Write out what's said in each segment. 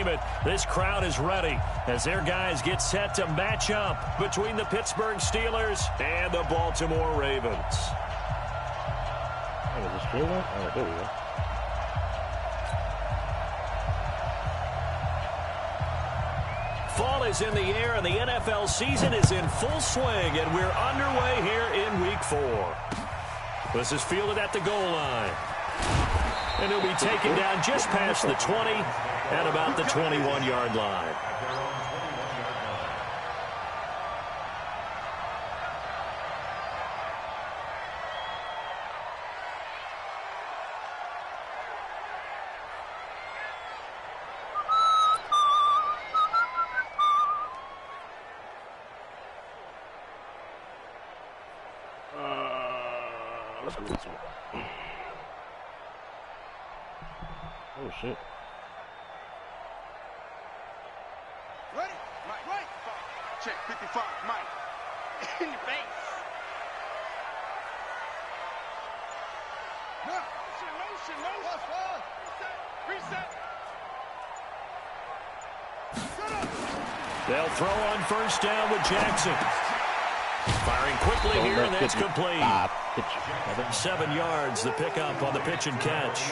entertainment. This crowd is ready as their guys get set to match up between the Pittsburgh Steelers and the Baltimore Ravens. Oh, there we go. Fall is in the air, and the NFL season is in full swing, and we're underway here in Week 4. This is fielded at the goal line. And he'll be taken down just past the 20 at about the 21-yard line. Oh, shit. Ready? Mike, right. Check 55, Mike. In the face. No. Motion. Reset. They'll throw on first down with Jackson. Firing quickly here, and that's complete. 7 yards, the pickup on the pitch and catch.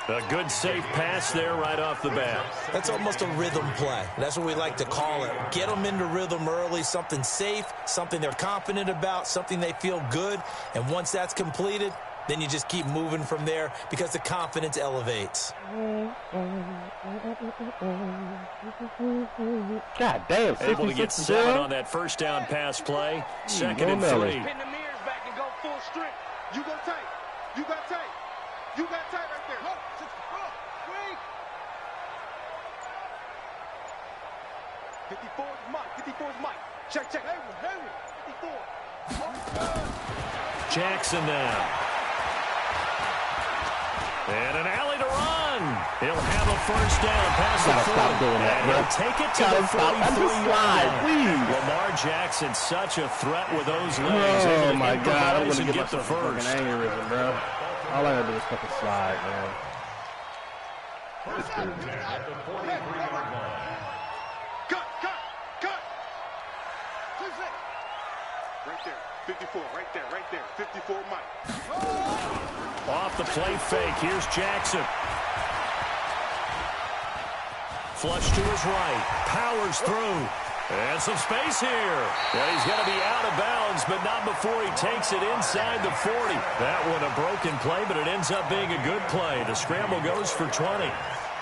A good, safe pass there right off the bat. That's almost a rhythm play. That's what we like to call it. Get them into rhythm early, something safe, something they're confident about, something they feel good. And once that's completed, then you just keep moving from there because the confidence elevates. God damn, able to get 7 on that first down pass play. Second and 3. Pin the mirrors back and go full strength. You go tight. You got tight. You got tight right there. Look, 54 is Mike. 54 is Mike. Check. Henry. 54. Jackson now. And an alley to run. He'll have a first down past the 40. Stop doing that, bro. He'll take it to the 43-yard please. Lamar Jackson, such a threat with those legs. Oh, my God. I'm going to get the first. Aneurysm, bro. All I got to do is fucking slide, man. Cut. Right there. 54. Right there. 54 Mike. Off the play fake. Here's Jackson. Flush to his right. Powers through. And some space here. And he's going to be out of bounds, but not before he takes it inside the 40. That one a broken play, but it ends up being a good play. The scramble goes for 20.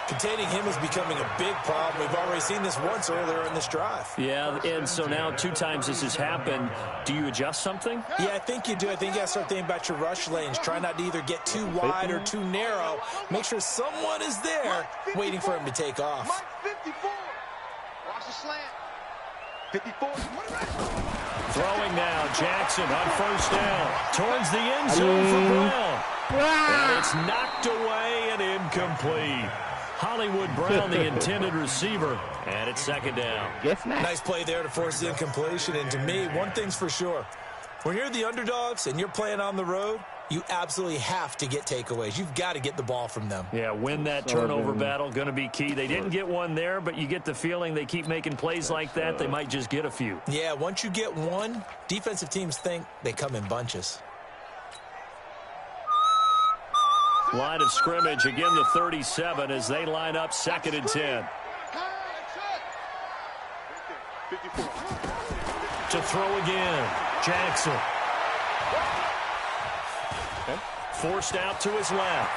Containing him is becoming a big problem. We've already seen this once earlier in this drive. Yeah, and so now 2 times this has happened. Do you adjust something? Yeah, I think you do. I think you got to start thinking about your rush lanes. Try not to either get too wide or too narrow. Make sure someone is there waiting for him to take off. Mike 54. Watch the slant. 54. Throwing now, Jackson on first down. Towards the end zone for Brown. And it's knocked away and incomplete. Hollywood Brown, the intended receiver, and it's second down. Nice play there to force the incompletion. And to me, one thing's for sure. When you're the underdogs and you're playing on the road, you absolutely have to get takeaways. You've got to get the ball from them. Yeah, win that turnover battle, going to be key. They didn't get one there, but you get the feeling they keep making plays like that, they might just get a few. Yeah, once you get one, defensive teams think they come in bunches. Line of scrimmage, again the 37 as they line up second and 10. To throw again, Jackson. Forced out to his left.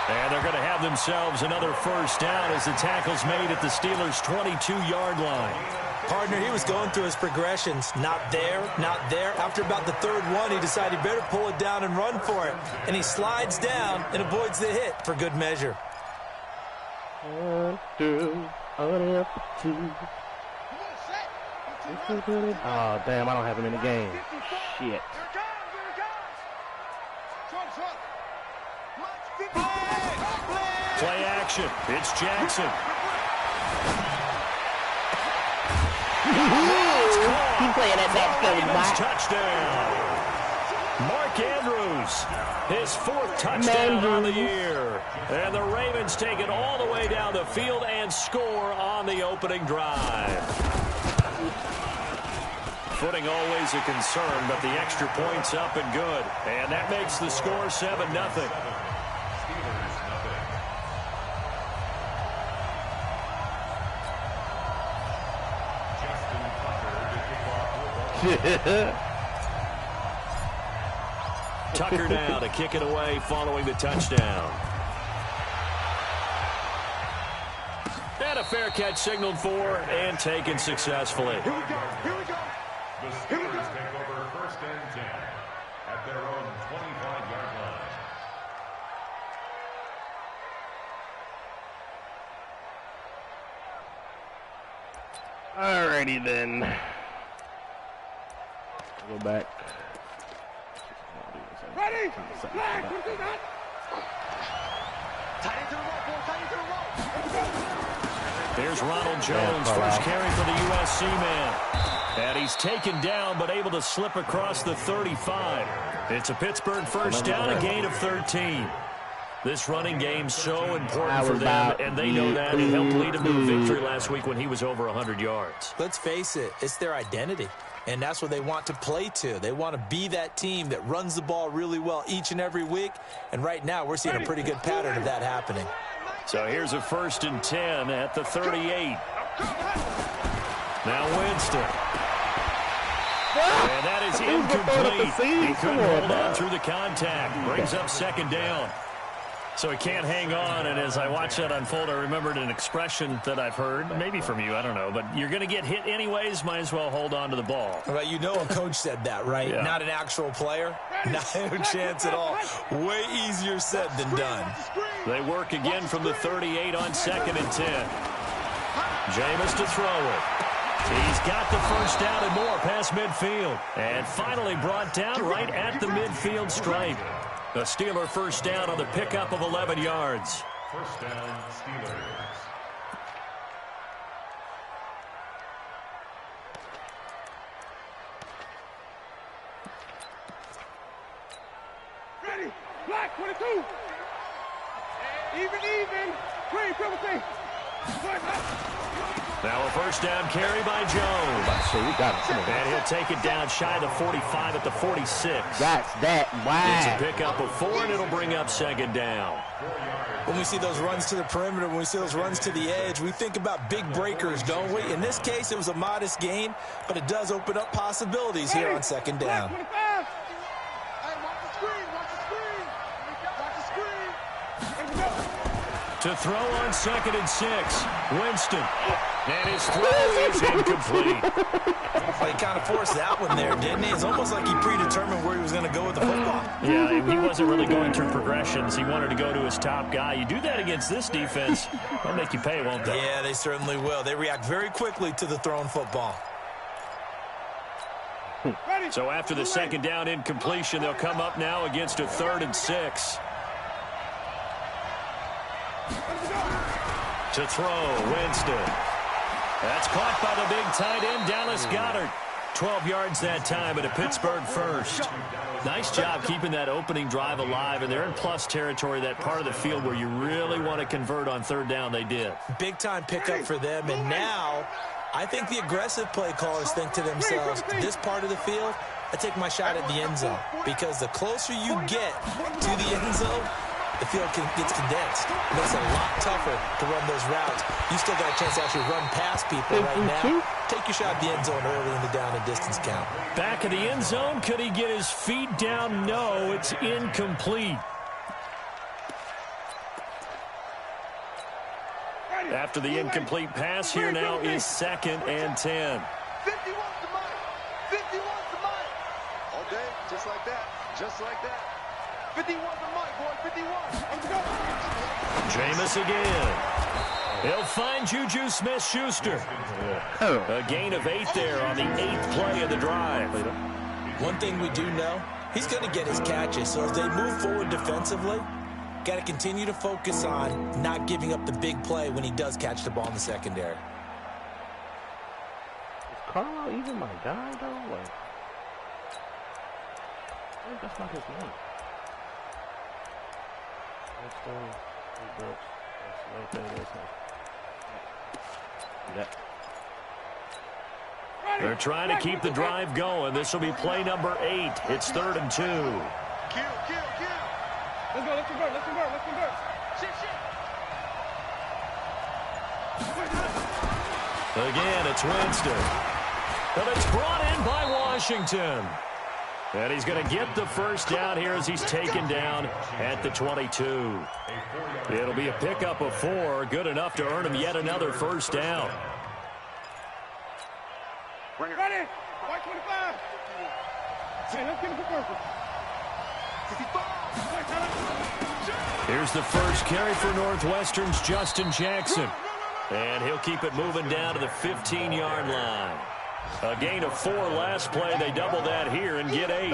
And they're going to have themselves another first down as the tackle's made at the Steelers' 22-yard line. Partner, he was going through his progressions. Not there, not there. After about the third one, he decided he better pull it down and run for it. And he slides down and avoids the hit for good measure. 1, 2, 2. Oh, damn, I don't have him in the game. Shit. Play action. It's Jackson. He's playing that back seven back. Touchdown. Mark Andrews, his 4th touchdown on the year. And the Ravens take it all the way down the field and score on the opening drive. Footing always a concern, but the extra point's up and good. And that makes the score 7-0. Tucker now to kick it away following the touchdown. And a fair catch signaled for and taken successfully. Here we go. Here we go. The Steelers take over 1st and 10 at their own 25-yard line. Alrighty then. Go back. Ready? Flag. What is that? Tight into the rope, boy. Tight into the rope. Here's Ronald Jones, first carry for the USC man. And he's taken down, but able to slip across the 35. It's a Pittsburgh first down, a gain of 13. This running game so important for them, and they know that. It helped lead them to a victory last week when he was over 100 yards. Let's face it, it's their identity. And that's what they want to play to. They want to be that team that runs the ball really well each and every week. And right now, we're seeing a pretty good pattern of that happening. So here's a 1st and 10 at the 38. Now Winston. And that is incomplete. He couldn't hold on through the contact. Brings up 2nd down. So he can't hang on, and as I watch that unfold, I remembered an expression that I've heard, maybe from you, I don't know, but you're going to get hit anyways, might as well hold on to the ball. Well, you know a coach said that, right? Yeah. Not an actual player. Not a chance at all. Way easier said than done. They work again from the 38 on 2nd and 10. Jameis to throw it. He's got the first down and more past midfield. And finally brought down right at the midfield stripe. A Steeler first down on the pickup of 11 yards. First down, Steelers. Ready? Black 22. Even. Green, triple T. Now a first down carry by Jones. So we got it. And he'll take it down shy of the 45 at the 46. That's that. It's a Wow. pickup of 4, and it'll bring up 2nd down. When we see those runs to the perimeter, when we see those runs to the edge, we think about big breakers, don't we? In this case, it was a modest gain, but it does open up possibilities here on 2nd down. Hey, watch the screen. Watch the screen. Here we go. To throw on 2nd and 6. Winston. And his throw is incomplete. Well, he kind of forced that one there, didn't he? It's almost like he predetermined where he was going to go with the football. Yeah, he wasn't really going through progressions. He wanted to go to his top guy. You do that against this defense, they'll make you pay, won't they? Yeah, they certainly will. They react very quickly to the thrown football. So after the 2nd down incompletion, they'll come up now against a 3rd and 6. To throw, Winston. That's caught by the big tight end, Dallas Goedert. 12 yards that time at a Pittsburgh first. Nice job keeping that opening drive alive, and they're in plus territory, that part of the field where you really want to convert on 3rd down. They did. Big-time pickup for them, and now I think the aggressive play callers think to themselves, this part of the field, I take my shot at the end zone, because the closer you get to the end zone, the field gets condensed. It makes it a lot tougher to run those routes. You still got a chance to actually run past people right now. Take your shot at the end zone early in the down and distance count. Back of the end zone. Could he get his feet down? No, it's incomplete. After the incomplete pass, here now is 2nd and 10. 51 to mine. 51 to mine. All day, just like that. Just like that. 51 to Mike, boy, 51. Let's go. Jameis again. He'll find Juju Smith-Schuster. A gain of 8 there on the 8th play of the drive. One thing we do know, he's going to get his catches. So as they move forward defensively, got to continue to focus on not giving up the big play when he does catch the ball in the secondary. Is Carlisle even my guy, though? Like, That's not his name. They're trying to keep the drive going. This will be play number 8. It's 3rd and 2. Kill. Let's convert. Shit. Again, it's Winston. But it's brought in by Washington. And he's going to get the first down here as he's taken down at the 22. It'll be a pickup of 4. Good enough to earn him yet another first down. Ready? White 25. Hey, let's get him for purple. 55. Here's the first carry for Northwestern's Justin Jackson. And he'll keep it moving down to the 15-yard line. A gain of 4 last play. They double that here and get 8.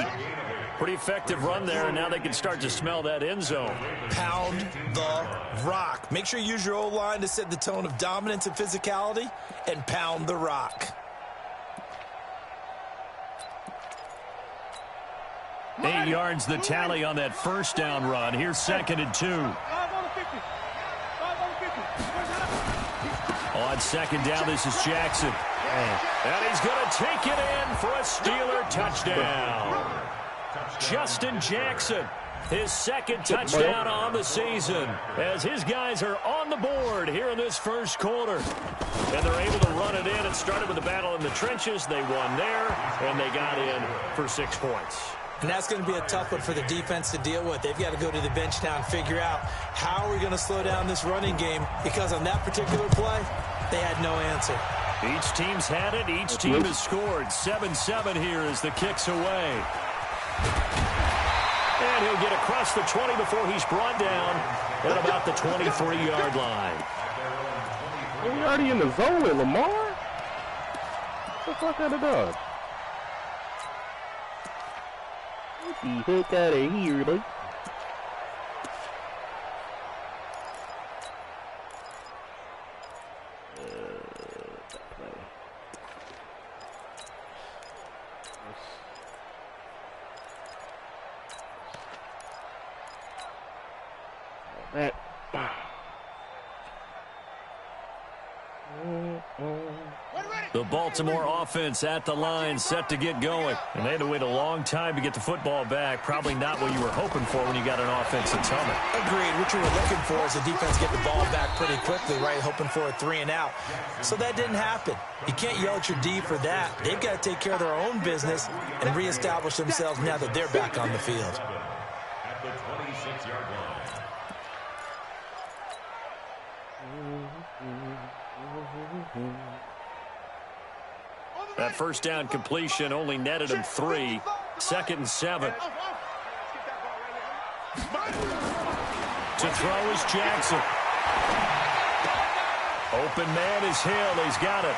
Pretty effective run there, and now they can start to smell that end zone. Pound the rock. Make sure you use your O-line to set the tone of dominance and physicality, and pound the rock. 8 yards the tally on that first down run. Here's 2nd and 2. 5 on the 50. On 2nd down, this is Jackson. And he's going to take it in for a Steeler touchdown. Justin Jackson, his 2nd touchdown on the season, as his guys are on the board here in this first quarter. And they're able to run it in. It started with a battle in the trenches. They won there, and they got in for 6 points. And that's going to be a tough one for the defense to deal with. They've got to go to the bench now and figure out how are we going to slow down this running game, because on that particular play, they had no answer. Each team's had it. Each team has scored. 7-7 here as the kick's away. And he'll get across the 20 before he's brought down at about the 23-yard line. Are we already in the zone with Lamar? What the fuck out of dog? Get the heck out of here, boy. The Baltimore offense at the line, set to get going. And they had to wait a long time to get the football back. Probably not what you were hoping for when you got an offense that's humming. Agreed. What you were looking for is the defense get the ball back pretty quickly, right? Hoping for a 3 and out. So that didn't happen. You can't yell at your D for that. They've got to take care of their own business and reestablish themselves now that they're back on the field. At the 26-yard line. That first down completion only netted him 3. 2nd and 7. To throw is Jackson. Open man is Hill. He's got it.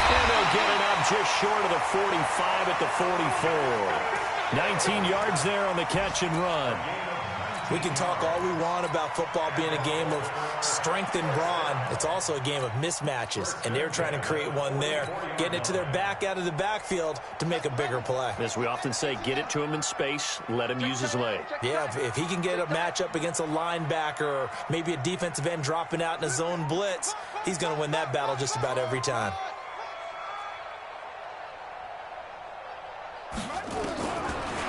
And they'll get it up just short of the 45 at the 44. 19 yards there on the catch and run. We can talk all we want about football being a game of strength and brawn. It's also a game of mismatches, and they're trying to create one there, getting it to their back out of the backfield to make a bigger play. As we often say, get it to him in space, let him use his leg. Yeah, if he can get a matchup against a linebacker or maybe a defensive end dropping out in a zone blitz, he's going to win that battle just about every time.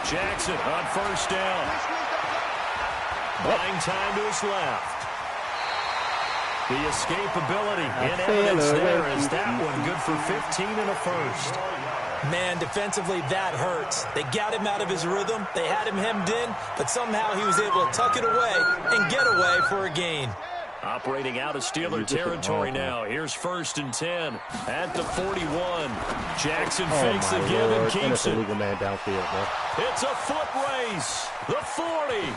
Jackson on first down. Buying time to his left. The escapability in evidence there is that one good for 15 and a first. Man, defensively, that hurts. They got him out of his rhythm. They had him hemmed in, but somehow he was able to tuck it away and get away for a gain. Operating out of Steeler territory now. Here's 1st and 10 at the 41. Jackson fakes the give and keeps it. Man downfield, bro. It's a foot race. The 40,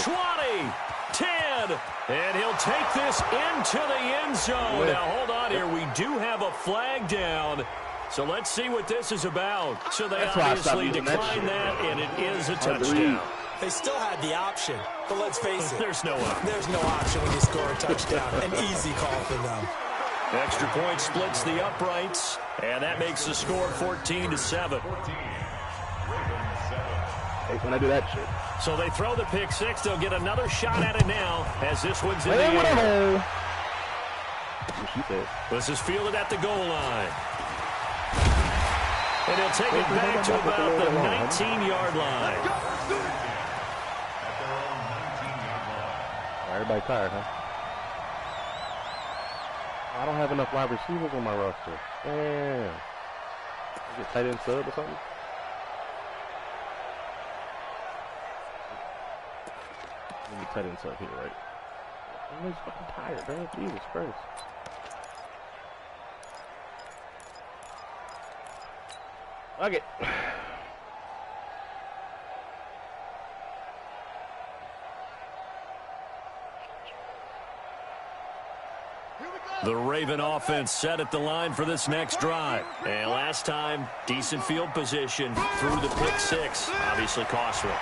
20, 10, and he'll take this into the end zone. Now, hold on here. We do have a flag down. So let's see what this is about. So they obviously decline that, and it is a touchdown. They still had the option, but let's face it. There's no option. There's no option when you score a touchdown. An easy call for them. Extra point splits the uprights, and that makes the score 14-7. hate when I do that shit. So they throw the pick six. They'll get another shot at it now as this one's in the air. What she said. This is fielded at the goal line. And he'll take it back to about the 19-yard line. Everybody tired, huh? I don't have enough wide receivers on my roster. Damn. I get tight end sub or something? Let me tight end sub here, right? I'm just fucking tired, man. Jesus Christ. Okay. The Raven offense set at the line for this next drive. And last time, decent field position through the pick six. Obviously cost them.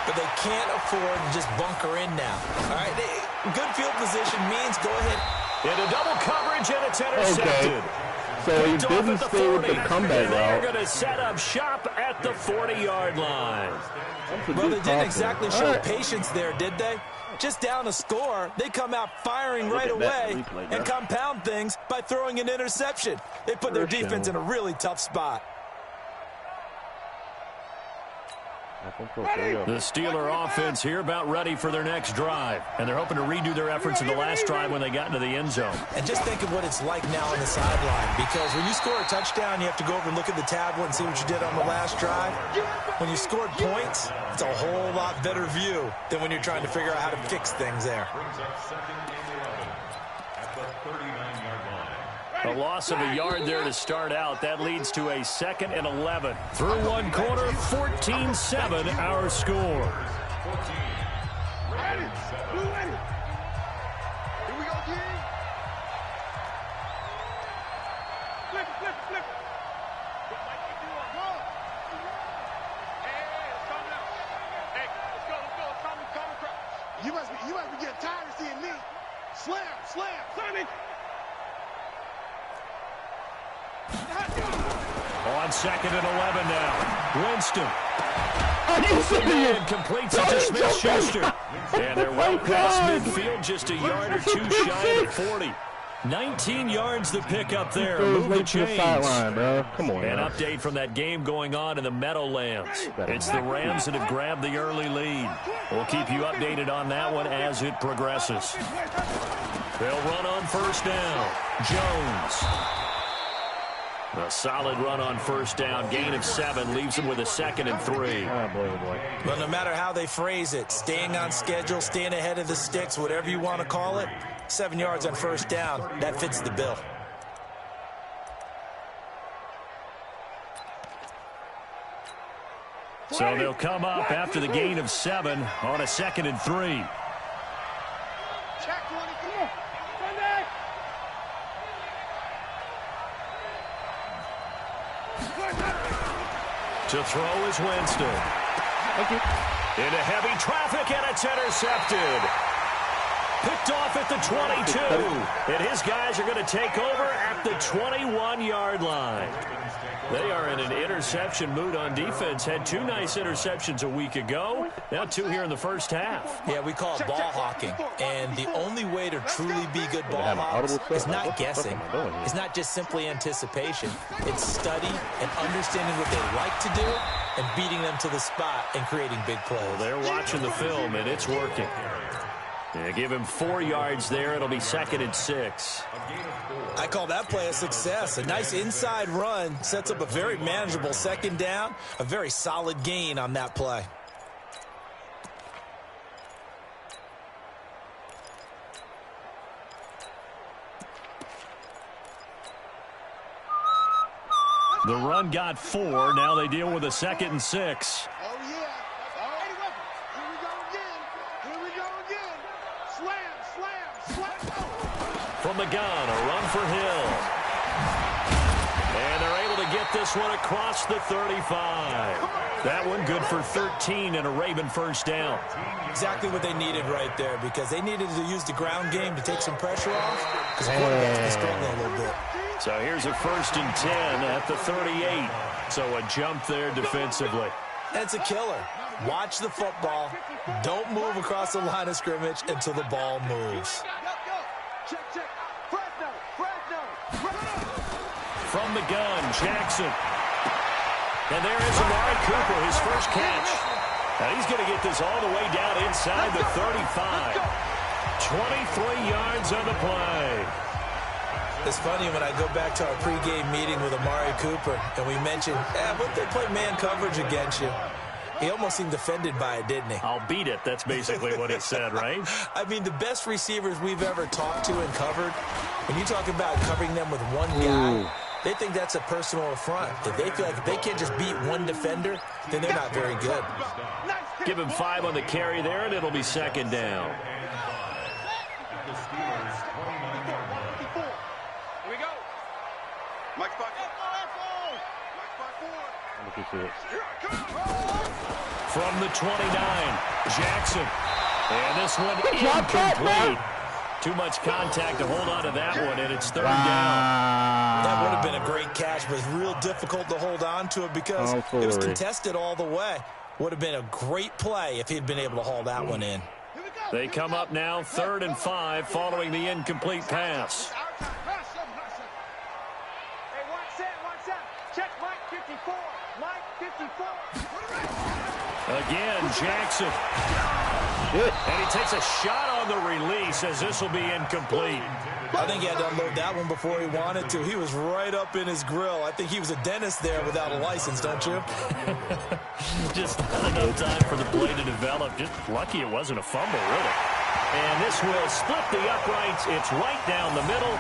But they can't afford to just bunker in now. All right, good field position means go ahead. Into double coverage, and it's intercepted. Okay. So he didn't stay with the comeback They're route. going to set up shop at the 40-yard line. Well, they didn't exactly show patience there, did they? Just down a score, they come out firing right away and compound things by throwing an interception. They put their defense in a really tough spot. The Steeler offense here about ready for their next drive. And they're hoping to redo their efforts in the last drive when they got into the end zone. And just think of what it's like now on the sideline. Because when you score a touchdown, you have to go over and look at the tablet and see what you did on the last drive. When you scored points, it's a whole lot better view than when you're trying to figure out how to fix things there. Brings up second and 11 at the 39-yard line. A loss of a yard there to start out. That leads to a 2nd and 11. Through one quarter, 14-7 our score. 14. Here we go, King. Flip, flip, flip. What might you do on one? Hey, it's coming out. Hey, let's go, let's go. It's coming. You must be getting tired of seeing me. Slam, slam, Sonny. On 2nd and 11 now. Winston. And Completes it to Smith-Schuster. And they're well past midfield, just a yard or two shy of the 40. 19 yards to pick up there. Move the chains. Come on. An update from that game going on in the Meadowlands. It's the Rams that have grabbed the early lead. We'll keep you updated on that one as it progresses. They'll run on first down. Jones. A solid run on first down. Gain of 7 leaves them with a 2nd and 3. Oh, boy. But no matter how they phrase it, staying on schedule, staying ahead of the sticks, whatever you want to call it, 7 yards on first down, that fits the bill. So they'll come up after the gain of 7 on a 2nd and 3. Check 20, come on. Sunday. To throw is Winston. Thank you. Into heavy traffic, and it's intercepted. Picked off at the 22. And his guys are going to take over at the 21-yard line. They are in an interception mood on defense. Had 2 nice interceptions a week ago. Now 2 here in the first half. Yeah, we call it ball hawking. And the only way to truly be good ball hawks is not guessing. It's not just simply anticipation. It's study and understanding what they like to do and beating them to the spot and creating big plays. Well, they're watching the film, and it's working. Yeah, give him 4 yards there. It'll be 2nd and 6. I call that play a success. A nice inside run sets up a very manageable 2nd down. A very solid gain on that play. The run got 4. Now they deal with a 2nd and 6. Oh, yeah. All right, here we go again. Here we go again. Slam, slam, slam. From the gun, a run for Hill. And they're able to get this one across the 35. That one good for 13 and a Raven first down. Exactly what they needed right there, because they needed to use the ground game to take some pressure off, because the quarterback's been struggling a little bit. So here's a 1st and 10 at the 38. So a jump there defensively. and it's a killer. Watch the football. Don't move across the line of scrimmage until the ball moves. From the gun, Jackson. And there is Amari Cooper, his first catch. Now he's going to get this all the way down inside the 35. 23 yards on the play. It's funny when I go back to our pregame meeting with Amari Cooper, and we mentioned, what if they play man coverage against you? He almost seemed offended by it, didn't he? I'll beat it. That's basically what he said, right? I mean, the best receivers we've ever talked to and covered, when you talk about covering them with one guy, they think that's a personal affront. If they feel like if they can't just beat one defender, then they're not very good. Give him 5 on the carry there, and it'll be second down. Here we go. Mike spot. Look at this. From the 29, Jackson. And this one incomplete. Too much contact to hold on to that one, and it's third down. That would have been a great catch, but it's real difficult to hold on to it because it was contested all the way. Would have been a great play if he'd been able to haul that one in. They come up now 3rd and 5 following the incomplete pass. Hey, watch that. Check Mike 54. Mike 54. Again, Jackson. And he takes a shot on the release as this will be incomplete. I think he had to unload that one before he wanted to. He was right up in his grill. I think he was a dentist there without a license, don't you? Just not enough time for the play to develop. Just lucky it wasn't a fumble, really. And this will split the uprights. It's right down the middle.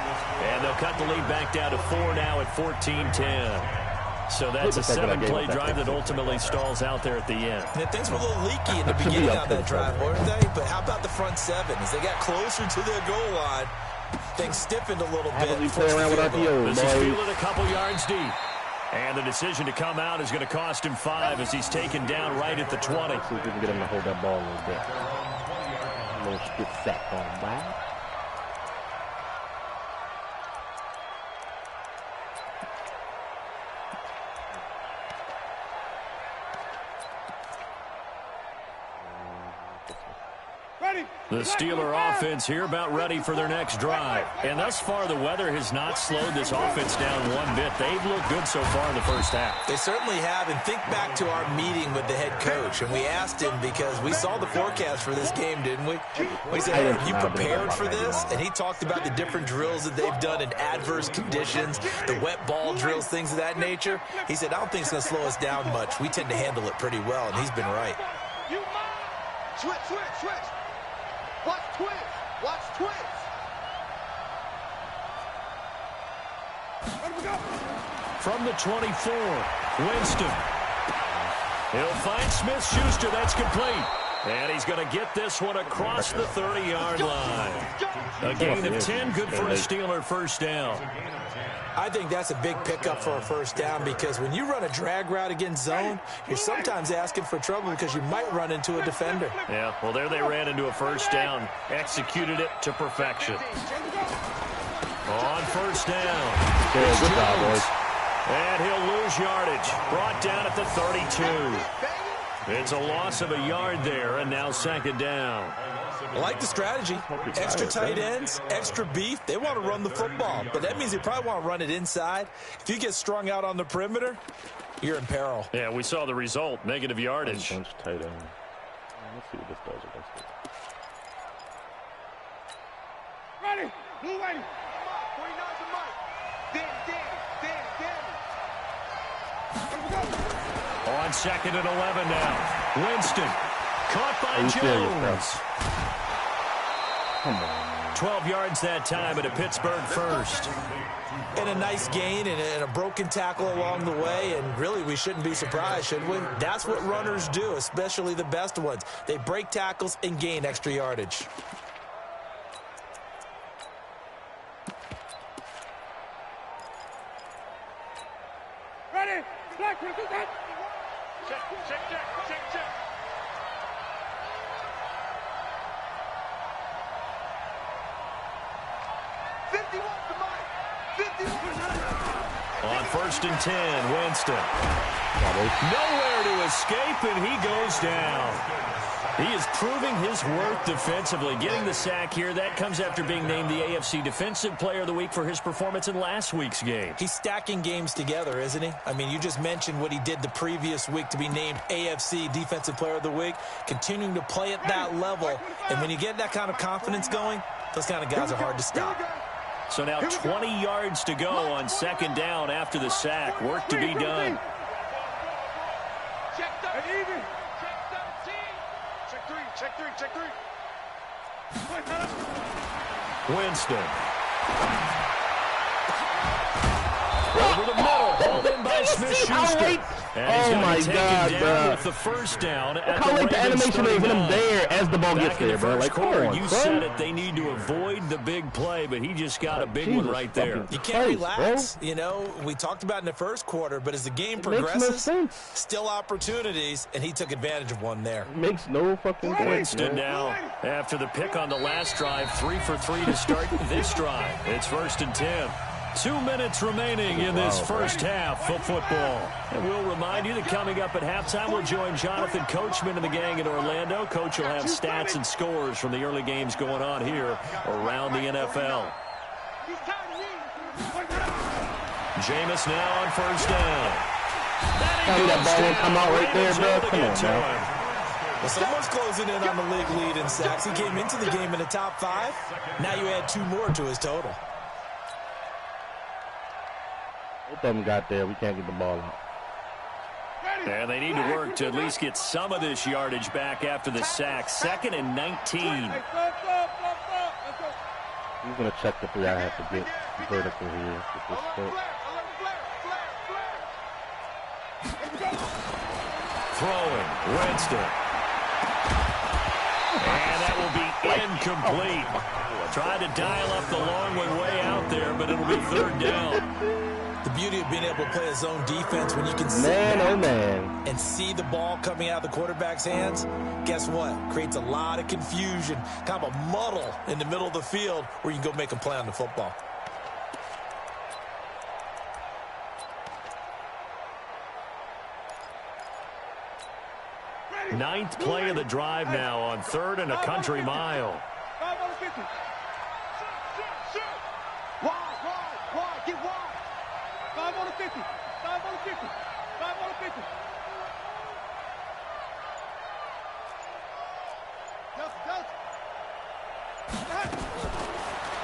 And they'll cut the lead back down to 4 now at 14-10. So that's a 7-play drive that ultimately stalls out there at the end. And things were a little leaky in the beginning of that drive, weren't they? But how about the front 7? As they got closer to their goal line, things stiffened a little bit. Play around with RPO, this is fielded a couple yards deep. And the decision to come out is going to cost him 5 as he's taken down right at the 20. See if we can get him to hold that ball a little bit. A little spit sack on him, wow. The Steeler offense here about ready for their next drive. And thus far, the weather has not slowed this offense down one bit. They've looked good so far in the first half. They certainly have. And think back to our meeting with the head coach. And we asked him because we saw the forecast for this game, didn't we? We said, hey, have you prepared for this? And he talked about the different drills that they've done in adverse conditions, the wet ball drills, things of that nature. He said, I don't think it's going to slow us down much. We tend to handle it pretty well, and he's been right. Switch. Watch twins. From the 24, Winston. He'll find Smith-Schuster. That's complete. And he's going to get this one across the 30-yard line. A gain of 10, good for a Steeler first down. I think that's a big pickup for a first down because when you run a drag route against zone, you're sometimes asking for trouble because you might run into a defender. Yeah, well, there they ran into a first down. Executed it to perfection. On first down. Yeah, good job, boys. And he'll lose yardage. Brought down at the 32. It's a loss of a yard there, and now second down. I like the strategy. Extra tight ends, extra beef. They want to run the football, but that means they probably want to run it inside. If you get strung out on the perimeter, you're in peril. Yeah, we saw the result, negative yardage. Bunch tight end. Let's see what this does against it. Ready. Blue ready. 49's a mic. Dan. On second and 11 now. Winston. Caught by Jones. Come on. 12 yards that time at a Pittsburgh first. And a nice gain and a broken tackle along the way, and really we shouldn't be surprised, should we? That's what runners do, especially the best ones. They break tackles and gain extra yardage. Ready. Black, check. 51 to Mike. 51. On 1st and 10, Winston. Nowhere to escape, and he goes down. He is proving his worth defensively. Getting the sack here, that comes after being named the AFC Defensive Player of the Week for his performance in last week's game. He's stacking games together, isn't he? I mean, you just mentioned what he did the previous week to be named AFC Defensive Player of the Week, continuing to play at that level. And when you get that kind of confidence going, those kind of guys are hard to stop. So now 20 yards to go on 2nd down after the sack. Work to be done. Check 17. Check three. Winston. Over the middle. Hauled in by Smith-Schuster. And he's going to be taken down with the 1st down at the Ravens. The animation is him there as the ball gets there, bro. Like, quarter, you said it. They need to avoid the big play, but he just got a big one right there. You can't relax. Bro. You know, we talked about in the first quarter, but as the game progresses, still opportunities, and he took advantage of one there. It makes no fucking sense. Winston now, after the pick on the last drive, 3 for 3 to start this drive. It's 1st and 10. 2 minutes remaining in this first half of football. And we'll remind you that coming up at halftime, we'll join Jonathan Coachman and the gang in Orlando. Coach will have stats and scores from the early games going on here around the NFL. Jameis now on 1st down. That ball won't come out right there, bro. Come on, man. Well, someone's closing in on the league lead in sacks. He came into the game in the top 5. Now you add 2 more to his total. Both of them got there. We can't get the ball out. And they need to work to at least get some of this yardage back after the sack. 2nd and 19. He's going to check the 3. I have to get vertical here with this foot. Throwing. Winston. And that will be incomplete. Tried to dial up the long one way out there, but it'll be 3rd down. The beauty of being able to play a zone defense when you can see and see the ball coming out of the quarterback's hands, guess what? Creates a lot of confusion, kind of a muddle in the middle of the field where you can go make a play on the football. Ninth play of the drive now on 3rd and a country mile. Get wide. 5 on the 50. 5 on the 50. 5 on the 50.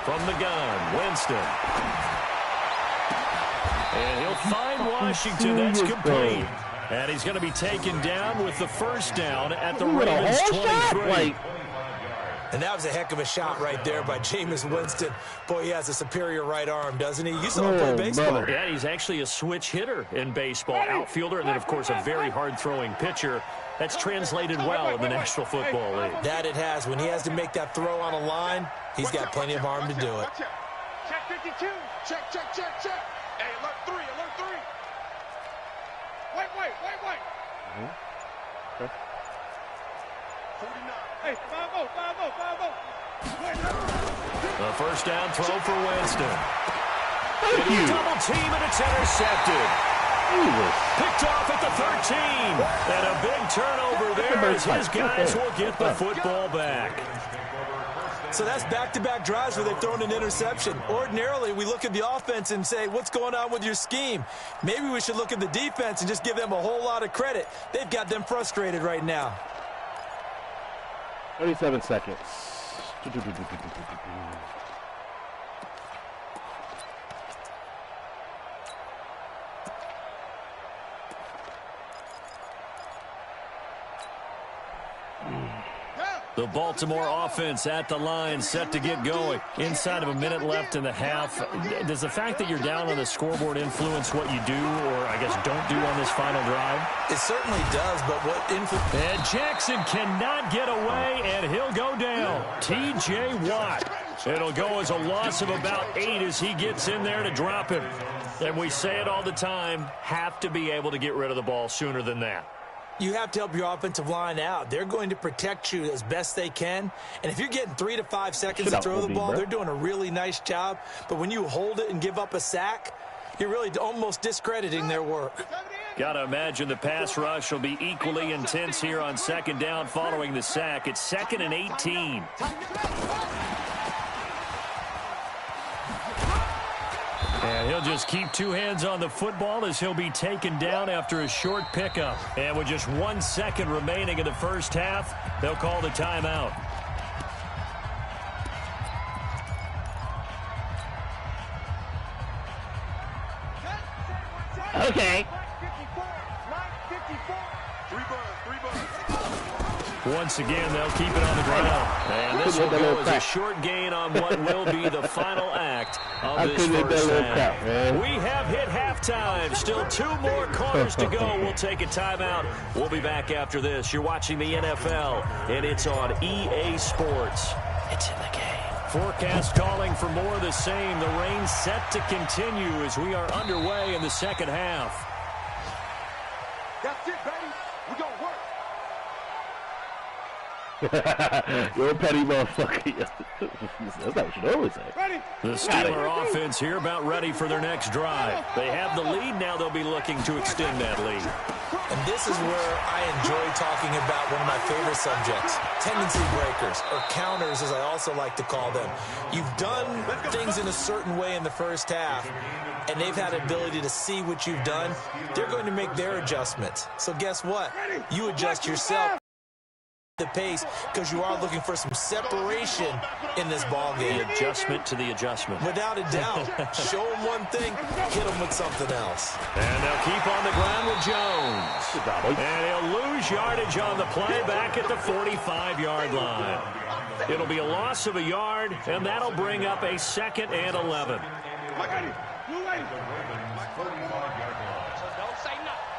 From the gun, Winston. And he'll find Washington. That's complete. And he's going to be taken down with the 1st down at the Ravens 23. And that was a heck of a shot right there by Jameis Winston. Boy, he has a superior right arm, doesn't he? You saw him play baseball. Yeah, he's actually a switch hitter in baseball. Outfielder, and then, of course, a very hard-throwing pitcher. That's translated well in the National Football League. That it has. When he has to make that throw on a line, he's got plenty of arm to do it. Check 52. Check. Hey, alert 3. Wait. Okay. 49. Hey, 5-0. The 1st down throw for Winston. Thank you. Double team, and it's intercepted. Picked off at the 13. And a big turnover there as his guys will get the football back. So that's back-to-back drives where they've thrown an interception. Ordinarily, we look at the offense and say, what's going on with your scheme? Maybe we should look at the defense and just give them a whole lot of credit. They've got them frustrated right now. 37 seconds. The Baltimore offense at the line, set to get going. Inside of a minute left in the half. Does the fact that you're down on the scoreboard influence what you do, or I guess don't do on this final drive? It certainly does, but what influence... And Jackson cannot get away, and he'll go down. T.J. Watt. It'll go as a loss of about 8 as he gets in there to drop him. And we say it all the time, have to be able to get rid of the ball sooner than that. You have to help your offensive line out. They're going to protect you as best they can. And if you're getting 3 to 5 seconds to throw the ball, they're doing a really nice job. But when you hold it and give up a sack, You're really almost discrediting their work. Got to imagine the pass rush will be equally intense here on second down following the sack. It's 2nd and 18. And he'll just keep two hands on the football as he'll be taken down after a short pickup. And with just 1 second remaining in the first half, they'll call the timeout. Okay. Once again, they'll keep it on the ground. And this will go as a short gain on what will be the final act of this first half. We have hit halftime. Still 2 more quarters to go. We'll take a timeout. We'll be back after this. You're watching the NFL, and it's on EA Sports. It's in the game. Forecast calling for more of the same. The rain set to continue as we are underway in the second half. That's it, baby. We're going to work. You're a petty motherfucker. That's not what you always say. Ready? The Steeler offense here about ready for their next drive. They have the lead. Now they'll be looking to extend that lead. And this is where I enjoy talking about one of my favorite subjects, tendency breakers, or counters as I also like to call them. You've done things in a certain way in the first half, and they've had the ability to see what you've done. They're going to make their adjustments. So guess what? You adjust yourself the pace because you are looking for some separation in this ball game. The adjustment to the adjustment. Without a doubt. Show them one thing, hit them with something else. And they'll keep on the ground with Jones. And he'll lose yardage on the play back at the 45-yard line. It'll be a loss of a yard, and that'll bring up a 2nd and 11. Don't say nothing.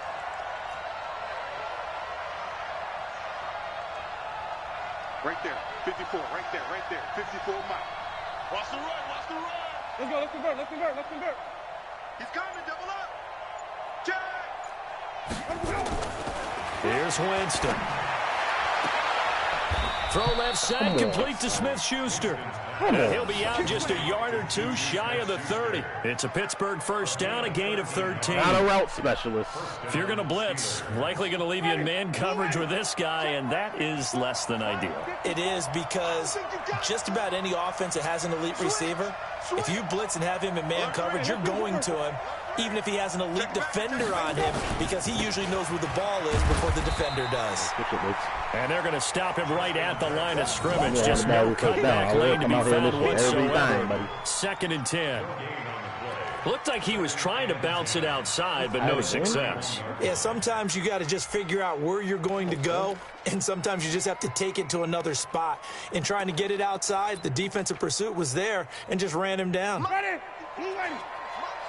Right there, 54, right there, 54 Mike. Watch the run, watch the run. Let's go, let's convert. He's coming, double up. Check. Here's Winston. Throw left side, complete to Smith-Schuster. And he'll be out just a yard or 2 shy of the 30. It's a Pittsburgh first down, a gain of 13. Not a route specialist. If you're going to blitz, likely going to leave you in man coverage with this guy, and that is less than ideal. It is because just about any offense that has an elite receiver, if you blitz and have him in man coverage, you're going to him, even if he has an elite defender on him, because he usually knows where the ball is before the defender does. And they're going to stop him right at the line of scrimmage. Just no cutback lane to be found whatsoever. 2nd and 10. Looked like he was trying to bounce it outside, but no success. Yeah, sometimes you got to just figure out where you're going to go, and sometimes you just have to take it to another spot. In trying to get it outside, the defensive pursuit was there and just ran him down. Ready? He ready.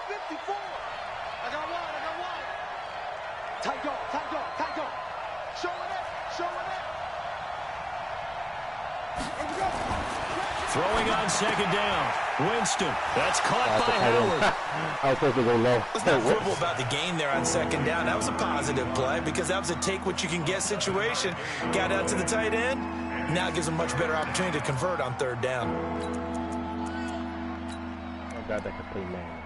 54. I got one. Tight dog. Show it up. Here we go. Throwing on 2nd down. Winston. That's caught by Howard. I was supposed to go low. Let's not quibble about the gain there on 2nd down. That was a positive play because that was a take-what-you-can-get situation. Got out to the tight end. Now it gives them much better opportunity to convert on 3rd down. Oh, God, that could play man.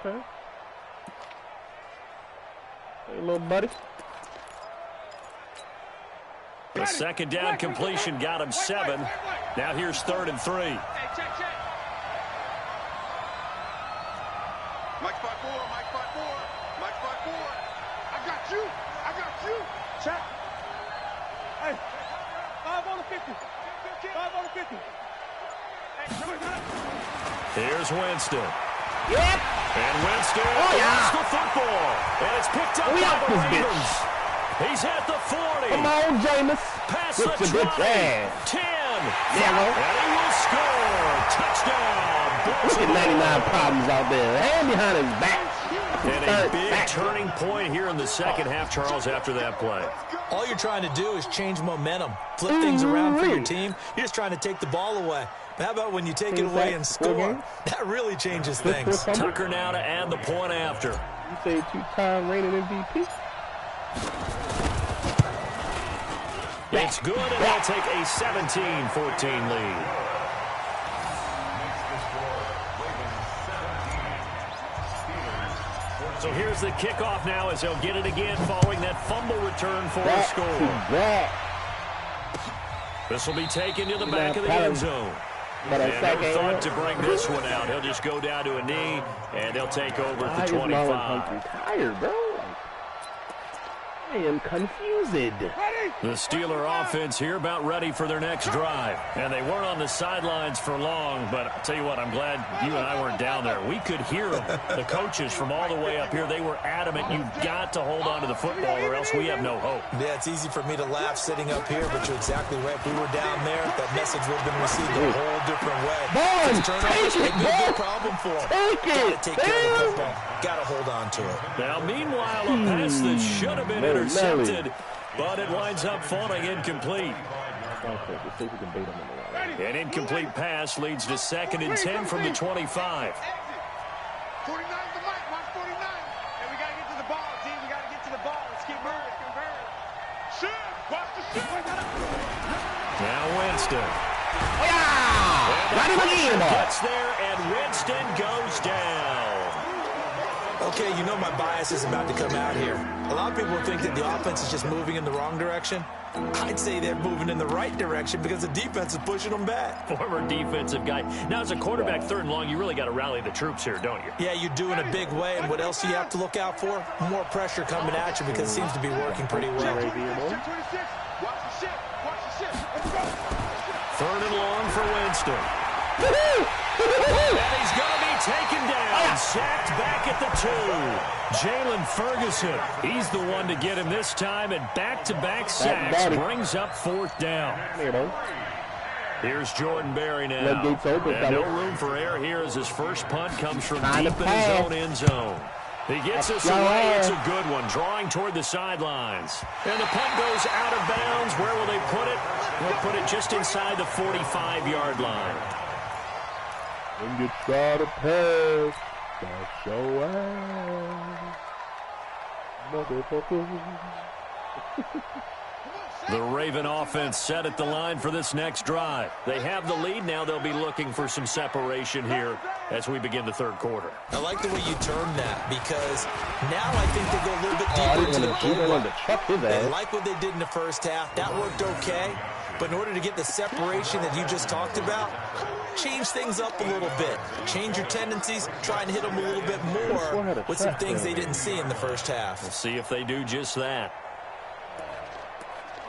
Okay. Hey, little buddy. The 2nd down completion got him 7. Now here's 3rd and 3. Hey, check. Mike spot 4. I got you. Check. Hey, 5 on the 50. 5 on the 50. Hey, Here's Winston. Yep. And Winston lost the football. And it's picked up by the Ravens. He's at the 40. Come on, Jameis. Pass With the some good 20. pass. 10. Yeah, And he will score. Touchdown. look at 99 problems out there. Hand behind his back. And a big turning point here in the second half, Charles, after that play. All you're trying to do is change momentum, flip things around for your team. You're just trying to take the ball away. But how about when you take it away and score? That really changes things. Tucker now to add the point after. You say 2-time reigning MVP? It's good, and they'll take a 17-14 lead. So here's the kickoff now as they'll get it again following that fumble return for a score. This will be taken to the back of the end zone. And never thought to bring this one out. He'll just go down to a knee, and they'll take over at the 25. Tired, bro. I am confused. The Steeler offense here about ready for their next drive. And they weren't on the sidelines for long, but I'll tell you what, I'm glad you and I weren't down there. We could hear them. The coaches from all the way up here, they were adamant. You've got to hold on to the football or else we have no hope. Yeah, it's easy for me to laugh sitting up here, but you're exactly right. If we were down there, that message would have been received a whole different way. Turnovers could be a big problem for them. Got to take care of the football. Got to hold on to it. Now, meanwhile, a pass that should have been intercepted, but it winds up falling incomplete. An incomplete pass leads to 2nd and 10 from the 25. 49 the mic, watch 49. And we got to get to the ball, D. We got to get to the ball. Let's keep moving. Shoot! Watch the shoot! Now Winston. Gets there, and Winston goes down. Okay, you know my bias is about to come out here. A lot of people think that the offense is just moving in the wrong direction. I'd say they're moving in the right direction because the defense is pushing them back. Former defensive guy. Now, as a quarterback, 3rd and long, you really got to rally the troops here, don't you? Yeah, you do in a big way. And what else do you have to look out for? More pressure coming at you because it seems to be working pretty well. 3rd and long for Winston. And he's going to be taken down, sacked back at the 2. Jalen Ferguson, he's the one to get him this time, and back-to-back sacks brings up 4th down. Here's Jordan Berry now. And no room for error here as his first punt comes from deep in his own end zone. He gets this away. It's a good one, drawing toward the sidelines. And the punt goes out of bounds. Where will they put it? They'll put it just inside the 45-yard line. When you try to pass, that's your ass, motherfucker. The Raven offense set at the line for this next drive. They have the lead. Now they'll be looking for some separation here as we begin the 3rd quarter. I like the way you termed that because now I think they go a little bit deeper into the goal. They like what they did in the first half. That worked okay. But in order to get the separation that you just talked about, change things up a little bit. Change your tendencies. Try and hit them a little bit more with some things they didn't see in the first half. We'll see if they do just that.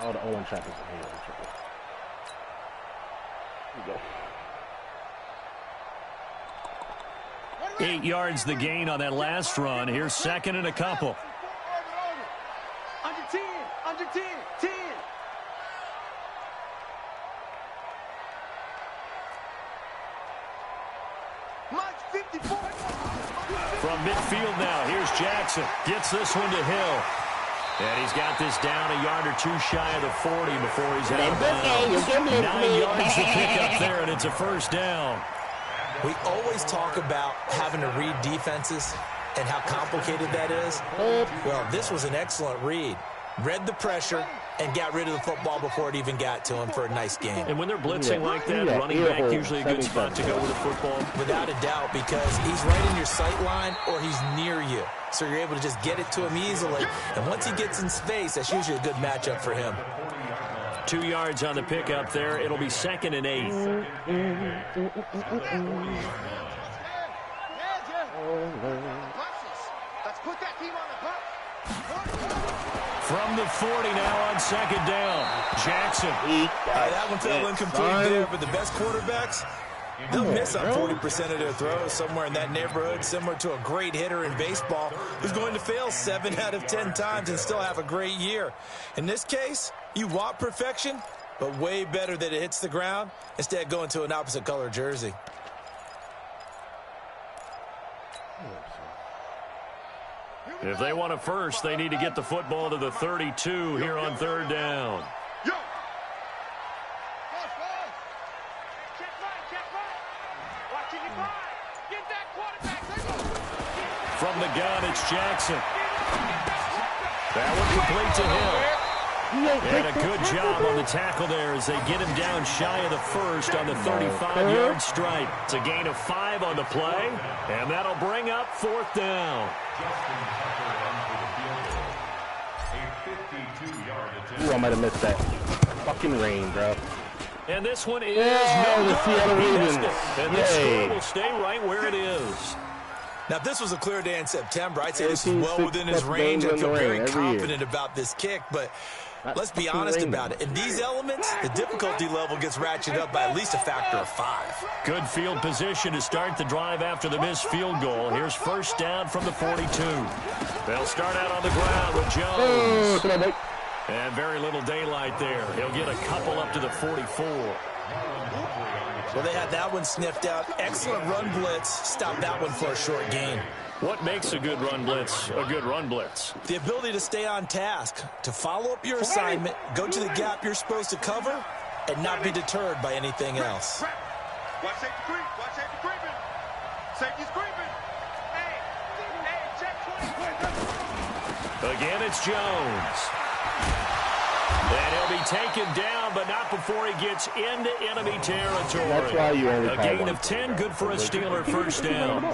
All the Owen trappers are here. Here we go. 8 yards the gain on that last run. Here's 2nd and a couple. Under 10, under 10, 10. Mike's 54. From midfield now, here's Jackson. Gets this one to Hill. And he's got this down a yard or 2 shy of the 40 before he's out of bounds. 9 yards to pick up there, and it's a 1st down. We always talk about having to read defenses and how complicated that is. Well, this was an excellent read. Read the pressure and got rid of the football before it even got to him for a nice game. And when they're blitzing like that, running back usually a good spot to go with the football. Without a doubt, because he's right in your sight line or he's near you. So you're able to just get it to him easily. And once he gets in space, that's usually a good matchup for him. 2 yards on the pickup there. It'll be 2nd and 8. Let's put that team on the bus. From the 40 now on 2nd down. Jackson. That one fell incomplete there, but the best quarterbacks, they'll miss on 40% of their throws somewhere in that neighborhood, similar to a great hitter in baseball who's going to fail 7 out of 10 times and still have a great year. In this case, you want perfection, but way better that it hits the ground instead of going to an opposite color jersey. If they want a first, they need to get the football to the 32 here on 3rd down. From the gun, it's Jackson. That one complete to Hill. And a good job on the tackle there as they get him down shy of the first on the 35-yard stripe. It's a gain of 5 on the play, and that'll bring up 4th down. Ooh, I might have missed that. Fucking rain, bro. And this one is no the Seattle good. He missed Ravens. it. And the score will stay right where it is. Now, if this was a clear day in September, I'd say this is well within his range. I feel very confident about this kick, but let's be honest about it. In these elements, the difficulty level gets ratcheted up by at least a factor of 5. Good field position to start the drive after the missed field goal. Here's 1st down from the 42. They'll start out on the ground with Jones. And very little daylight there. He'll get a couple up to the 44. Well, they had that one sniffed out. Excellent run blitz. Stop that one for a short gain. What makes a good run blitz a good run blitz? The ability to stay on task, to follow up your assignment, go to the gap you're supposed to cover, and not be deterred by anything else. Watch safety creep. Watch safety creeping. Safety's creeping. Hey, check 20. Again, it's Jones. And he'll be taken down, but not before he gets into enemy territory. That's why you only a gain of 10, good for a Steeler 1st down.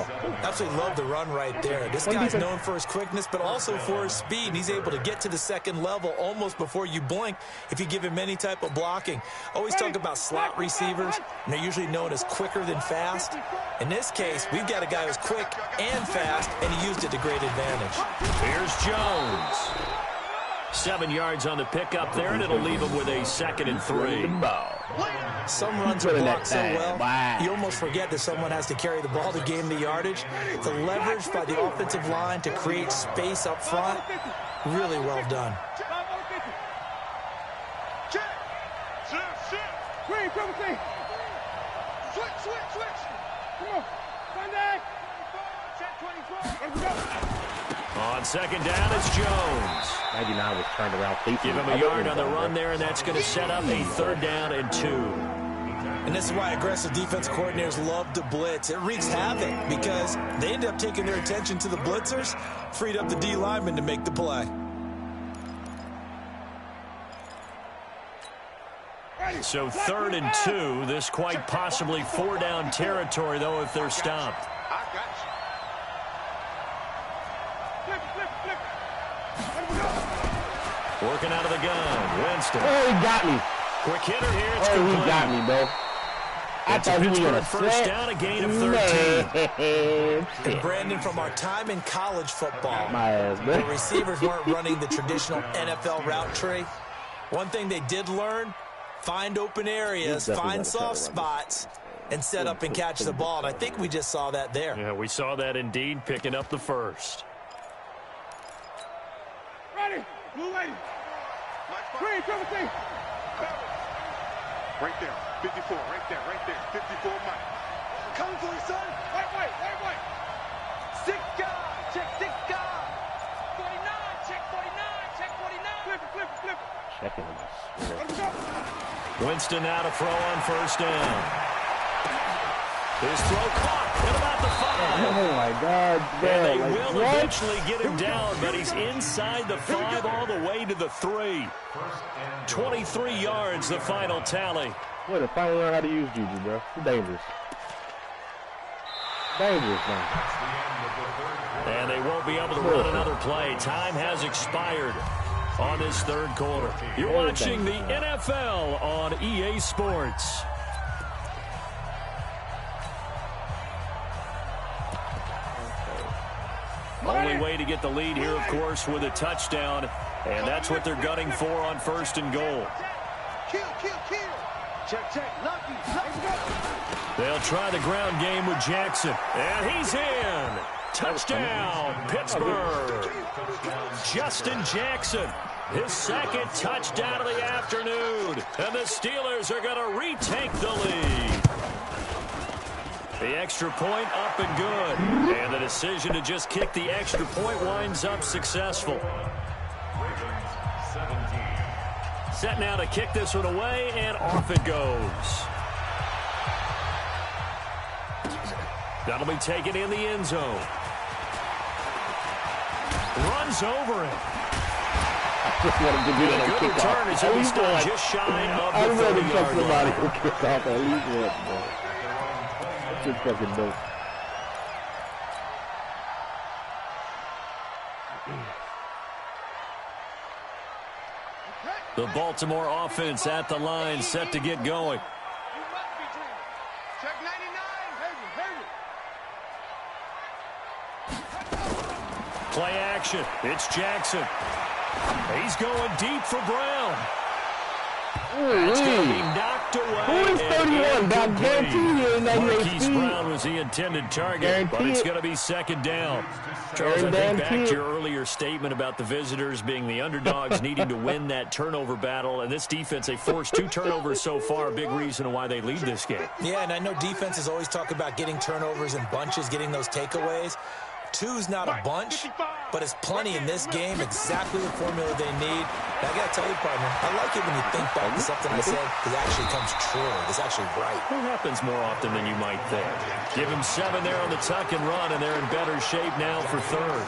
Absolutely love the run right there. This guy's known for his quickness, but also for his speed. He's able to get to the 2nd level almost before you blink if you give him any type of blocking. Always talk about slot receivers, and they're usually known as quicker than fast. In this case, we've got a guy who's quick and fast, and he used it to great advantage. Here's Jones. 7 yards on the pickup there, and it'll leave him with a 2nd and 3. Some runs are blocked so well, you almost forget that someone has to carry the ball to gain the yardage. The leverage by the offensive line to create space up front, really well done. On 2nd down, it's Jones. 99 was turned around. Give him a yard on the run there, and that's going to set up a 3rd down and 2. And this is why aggressive defense coordinators love to blitz. It wreaks havoc because they end up taking their attention to the blitzers, freed up the D lineman to make the play. So 3rd and 2. This quite possibly 4-down territory, though, if they're stopped. I got you. Working out of the gun, Winston. Oh, he got me. Quick hitter here. It's Oh, he complete. got me, bro. I thought he was going to 1st down, a gain of 13. And Brandon, from our time in college football, My ass, man. the receivers weren't running the traditional NFL route tree. One thing they did learn, find open areas, find soft spots, and set up and catch the ball. And I think we just saw that there. Yeah, we saw that indeed, picking up the 1st. Ready. Blue lady. Green, right there. 54. Right there. 54, Mike. Coming for you, son. Right. Sick guy. Check sick guy. 49. Check 49. Check 49. Flip. Checking him. Winston now to throw on 1st down. His throw caught at about the 5. Oh, my God. Bro. And they Like, will what? eventually get him down, but he's inside the 5 all the way to the 3. 23 yards, the final tally. What, if I learn how to use Juju, bro? It's dangerous. Dangerous, man. And they won't be able to run another play. Time has expired on this 3rd quarter. You're watching the NFL on EA Sports. Only way to get the lead here, of course, with a touchdown. And that's what they're gunning for on 1st and goal. Kill. Check. Lucky. They'll try the ground game with Jackson. And he's in. Touchdown, Pittsburgh. Justin Jackson, his 2nd touchdown of the afternoon. And the Steelers are going to retake the lead. The extra point up and good. And the decision to just kick the extra point winds up successful. Set now to kick this one away, and off it goes. That'll be taken in the end zone. Runs over him. just wanted to do that on Good kickoff. return as he'll be stopped just shy of I the would rather 30-yard somebody line. who kicked off at least once, bro. That's just fucking dope. The Baltimore offense at the line, set to get going. You must be dreaming. Check 99. Play action. It's Jackson. He's going deep for Brown. That's going to be knocked away. Who is 31? I guarantee you ain't that Marquise speed. Brown was the intended target, but it's going to be second down. Charles, I think back to your earlier statement about the visitors being the underdogs needing to win that turnover battle, and this defense, they forced 2 turnovers so far, a big reason why they lead this game. Yeah, and I know defenses always talk about getting turnovers in bunches, getting those takeaways. 2's not a bunch, but it's plenty in this game, exactly the formula they need. And I got to tell you, partner, I like it when you think back to something I said, because it actually comes true. It's actually right. It happens more often than you might think. Give him 7 there on the tuck and run, and they're in better shape now for third.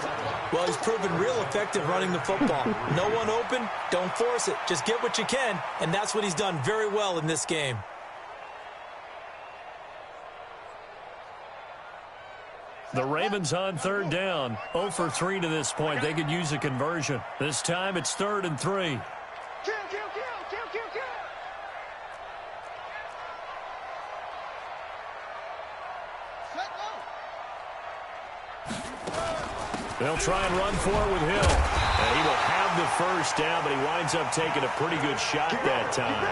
Well, he's proven real effective running the football. No one open, don't force it. Just get what you can, and that's what he's done very well in this game. The Ravens on third down. 0 for 3 to this point. They could use a conversion. This time it's 3rd and 3. Kill, kill, kill, kill, kill, kill. Set go. They'll try and run for it with Hill. And he will have the first down, but he winds up taking a pretty good shot that time.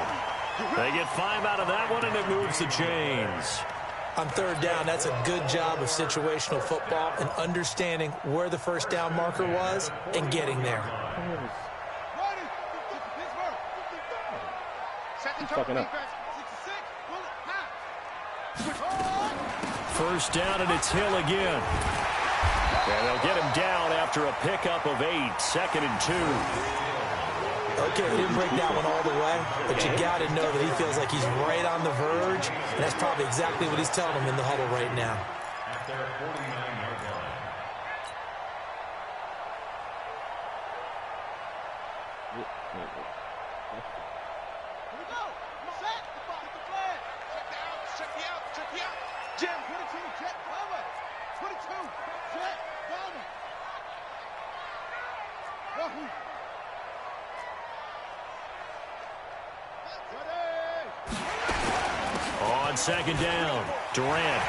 They get 5 out of that one, and it moves the chains. On third down, that's a good job of situational football and understanding where the first down marker was and getting there. Fucking up. First down, and it's Hill again. And they'll get him down after a pickup of 8. 2nd and 2. Okay, he didn't break that one all the way, but you got to know that he feels like he's right on the verge, and that's probably exactly what he's telling them in the huddle right now. At their 49-yard line. Here we go. Set. Get the flag. Check me out. Check me out. Jim, 22. Jet cover. 22. Jet cover. Wahoo. On second down, Durant.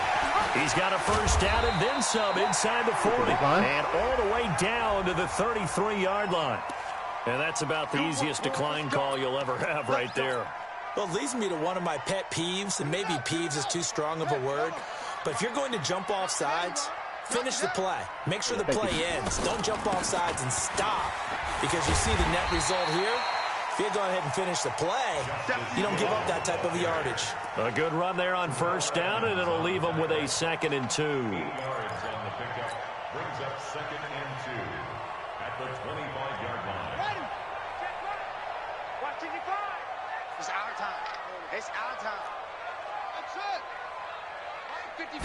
He's got a first down and then some inside the 40. And all the way down to the 33-yard line. And that's about the easiest decline call you'll ever have right there. Well, it leads me to one of my pet peeves, and maybe peeves is too strong of a word, but if you're going to jump off sides, finish the play. Make sure the play ends. Don't jump off sides and stop, because you see the net result here. If you go ahead and finish the play, you don't give up that type of yardage. A good run there on first down, and it'll leave them with a 2nd and 2. 8 yards on the pickup. Brings up 2nd and 2 at the 25-yard line. Ready. Watch it decline. It's our time. It's our time. That's it. 55.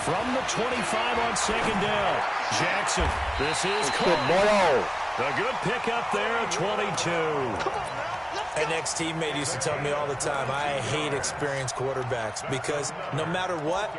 From the 25 on second down, Jackson. This is Good boy. a good pickup there at 22. An ex-teammate used to tell me all the time, I hate experienced quarterbacks because no matter what,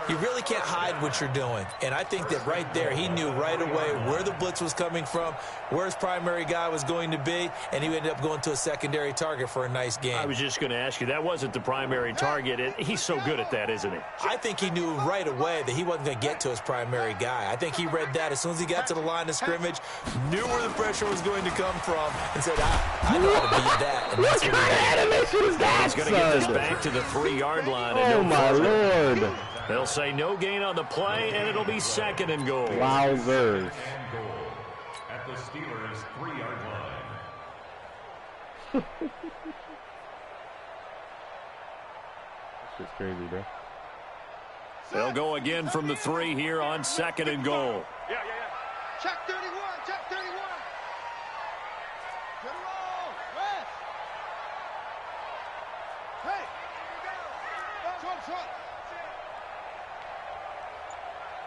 you really can't hide what you're doing. And I think that right there, he knew right away where the blitz was coming from, where his primary guy was going to be, and he ended up going to a secondary target for a nice game. I was just going to ask you, that wasn't the primary target. He's so good at that, isn't he? I think he knew right away that he wasn't going to get to his primary guy. I think he read that as soon as he got to the line of scrimmage, knew where the pressure was going to come from, and said, I know how to beat that. And What that's kind what of he did. animation is that, He's going to get this son? back to the 3-yard line. And Oh, no my further. Lord. They'll say no gain on the play, and it'll be 2nd and goal. Wowzers. And goal at the Steelers' 3-yard line. That's just crazy, bro. They'll go again from the 3 here on 2nd and goal. Yeah. Check 31. Check 31. Get it all. West. Hey. Short.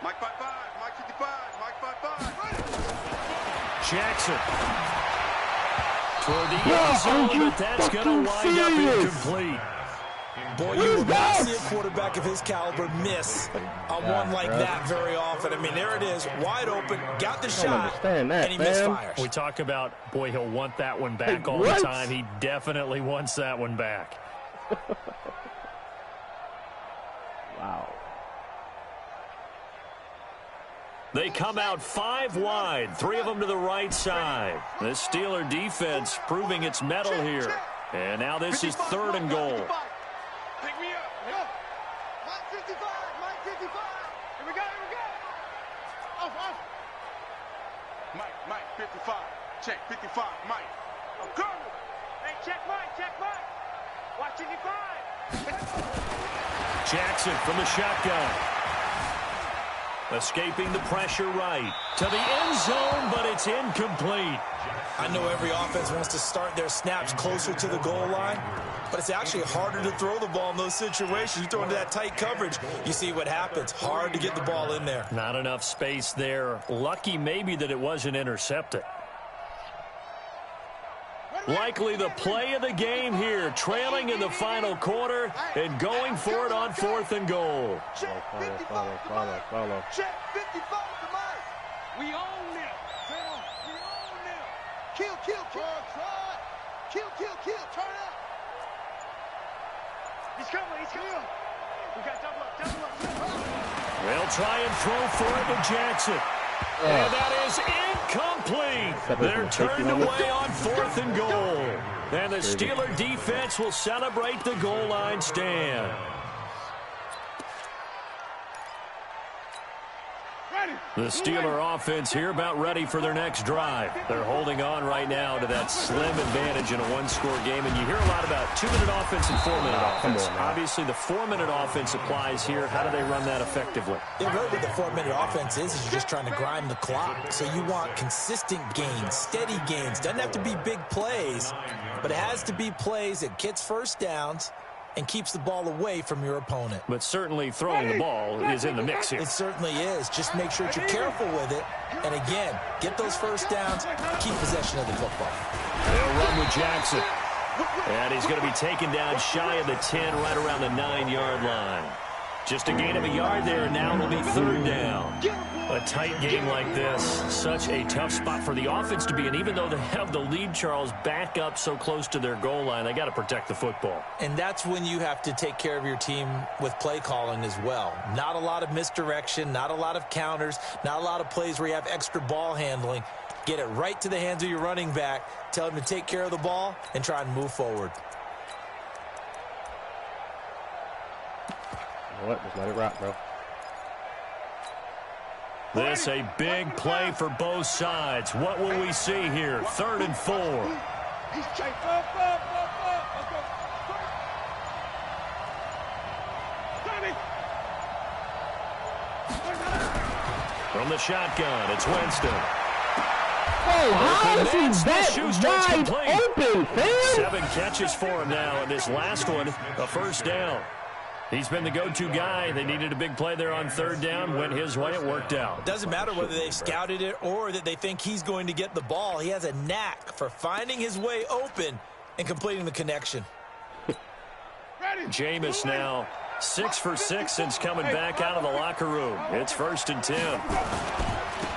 Mike 55, Mike 55, Mike 55. Jackson. Toward the end zone, but that's going to wind up incomplete. Boy, you will not see a quarterback of his caliber miss on one like that very often. I mean, there it is, wide open, got the shot, and he misfires. We talk about, boy, he'll want that one back all the time. He definitely wants that one back. Wow. They come out 5 wide, 3 of them to the right side. The Steeler defense proving its mettle here. And now this is 3rd and goal. Pick me up. Mike 55, Mike 55. Here we go, here we go. Off. Mike 55. Check 55, Mike. I'm coming. Hey, check Mike. Watch 55. Jackson from the shotgun. Escaping the pressure right. To the end zone, but it's incomplete. I know every offense wants to start their snaps closer to the goal line, but it's actually harder to throw the ball in those situations. You throw into that tight coverage, you see what happens. Hard to get the ball in there. Not enough space there. Lucky maybe that it wasn't intercepted. Likely the play of the game here, trailing in the final quarter and going for it on 4th and goal. Check 55 to Mike. Check 55 to Mike. We own them. We own them. Kill. Kill. Turn up. He's coming. We got double up. They'll try and throw for it to Jackson. And that is incomplete. They're turned away on 4th and goal. And the Steeler defense will celebrate the goal line stand. The Steeler offense here about ready for their next drive. They're holding on right now to that slim advantage in a one-score game. And you hear a lot about 2-minute offense and 4-minute offense. Obviously, the 4-minute offense applies here. How do they run that effectively? Yeah, really what the 4-minute offense is you're just trying to grind the clock. So you want consistent gains, steady gains. Doesn't have to be big plays, but it has to be plays that gets first downs and keeps the ball away from your opponent. But certainly throwing the ball is in the mix here. It certainly is. Just make sure that you're careful with it. And again, get those first downs, keep possession of the football. They'll run with Jackson. And he's going to be taken down shy of the 10, right around the 9-yard line. Just a gain of a yard there, and now it'll be 3rd down. A tight game like this, such a tough spot for the offense to be in. Even though they have the lead, Charles, back up so close to their goal line, they got to protect the football. And that's when you have to take care of your team with play calling as well. Not a lot of misdirection, not a lot of counters, not a lot of plays where you have extra ball handling. Get it right to the hands of your running back, tell him to take care of the ball, and try and move forward. What? Just let it rock, bro. This a big play for both sides. What will we see here? 3rd and 4. He's chasing. From the shotgun, it's Winston. Oh, how is he that wide open, fam? 7 catches for him now, and this last one, a first down. He's been the go-to guy. They needed a big play there on 3rd down. Went his way. It worked out. Doesn't matter whether they scouted it or that they think he's going to get the ball. He has a knack for finding his way open and completing the connection. Jameis now 6 for 6 since coming back out of the locker room. It's 1st and 10.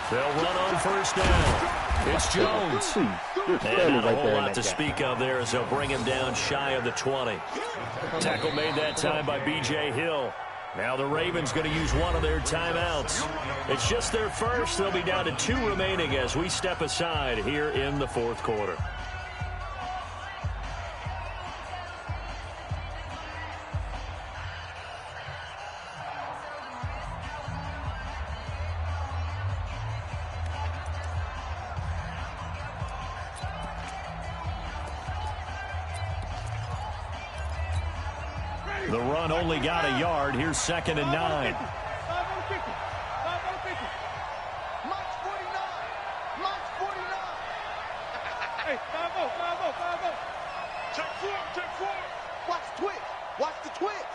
They'll run on 1st down. It's Jones. And not a whole lot to speak of there as they'll bring him down shy of the 20. Tackle made that time by B.J. Hill. Now the Ravens going to use one of their timeouts. It's just their first. They'll be down to 2 remaining as we step aside here in the 4th quarter. The run only got a yard. Here's 2nd and 9. Mike 49. Mike 49. Hey, 5-0. Check 4. Watch the twitch. Watch the twitch.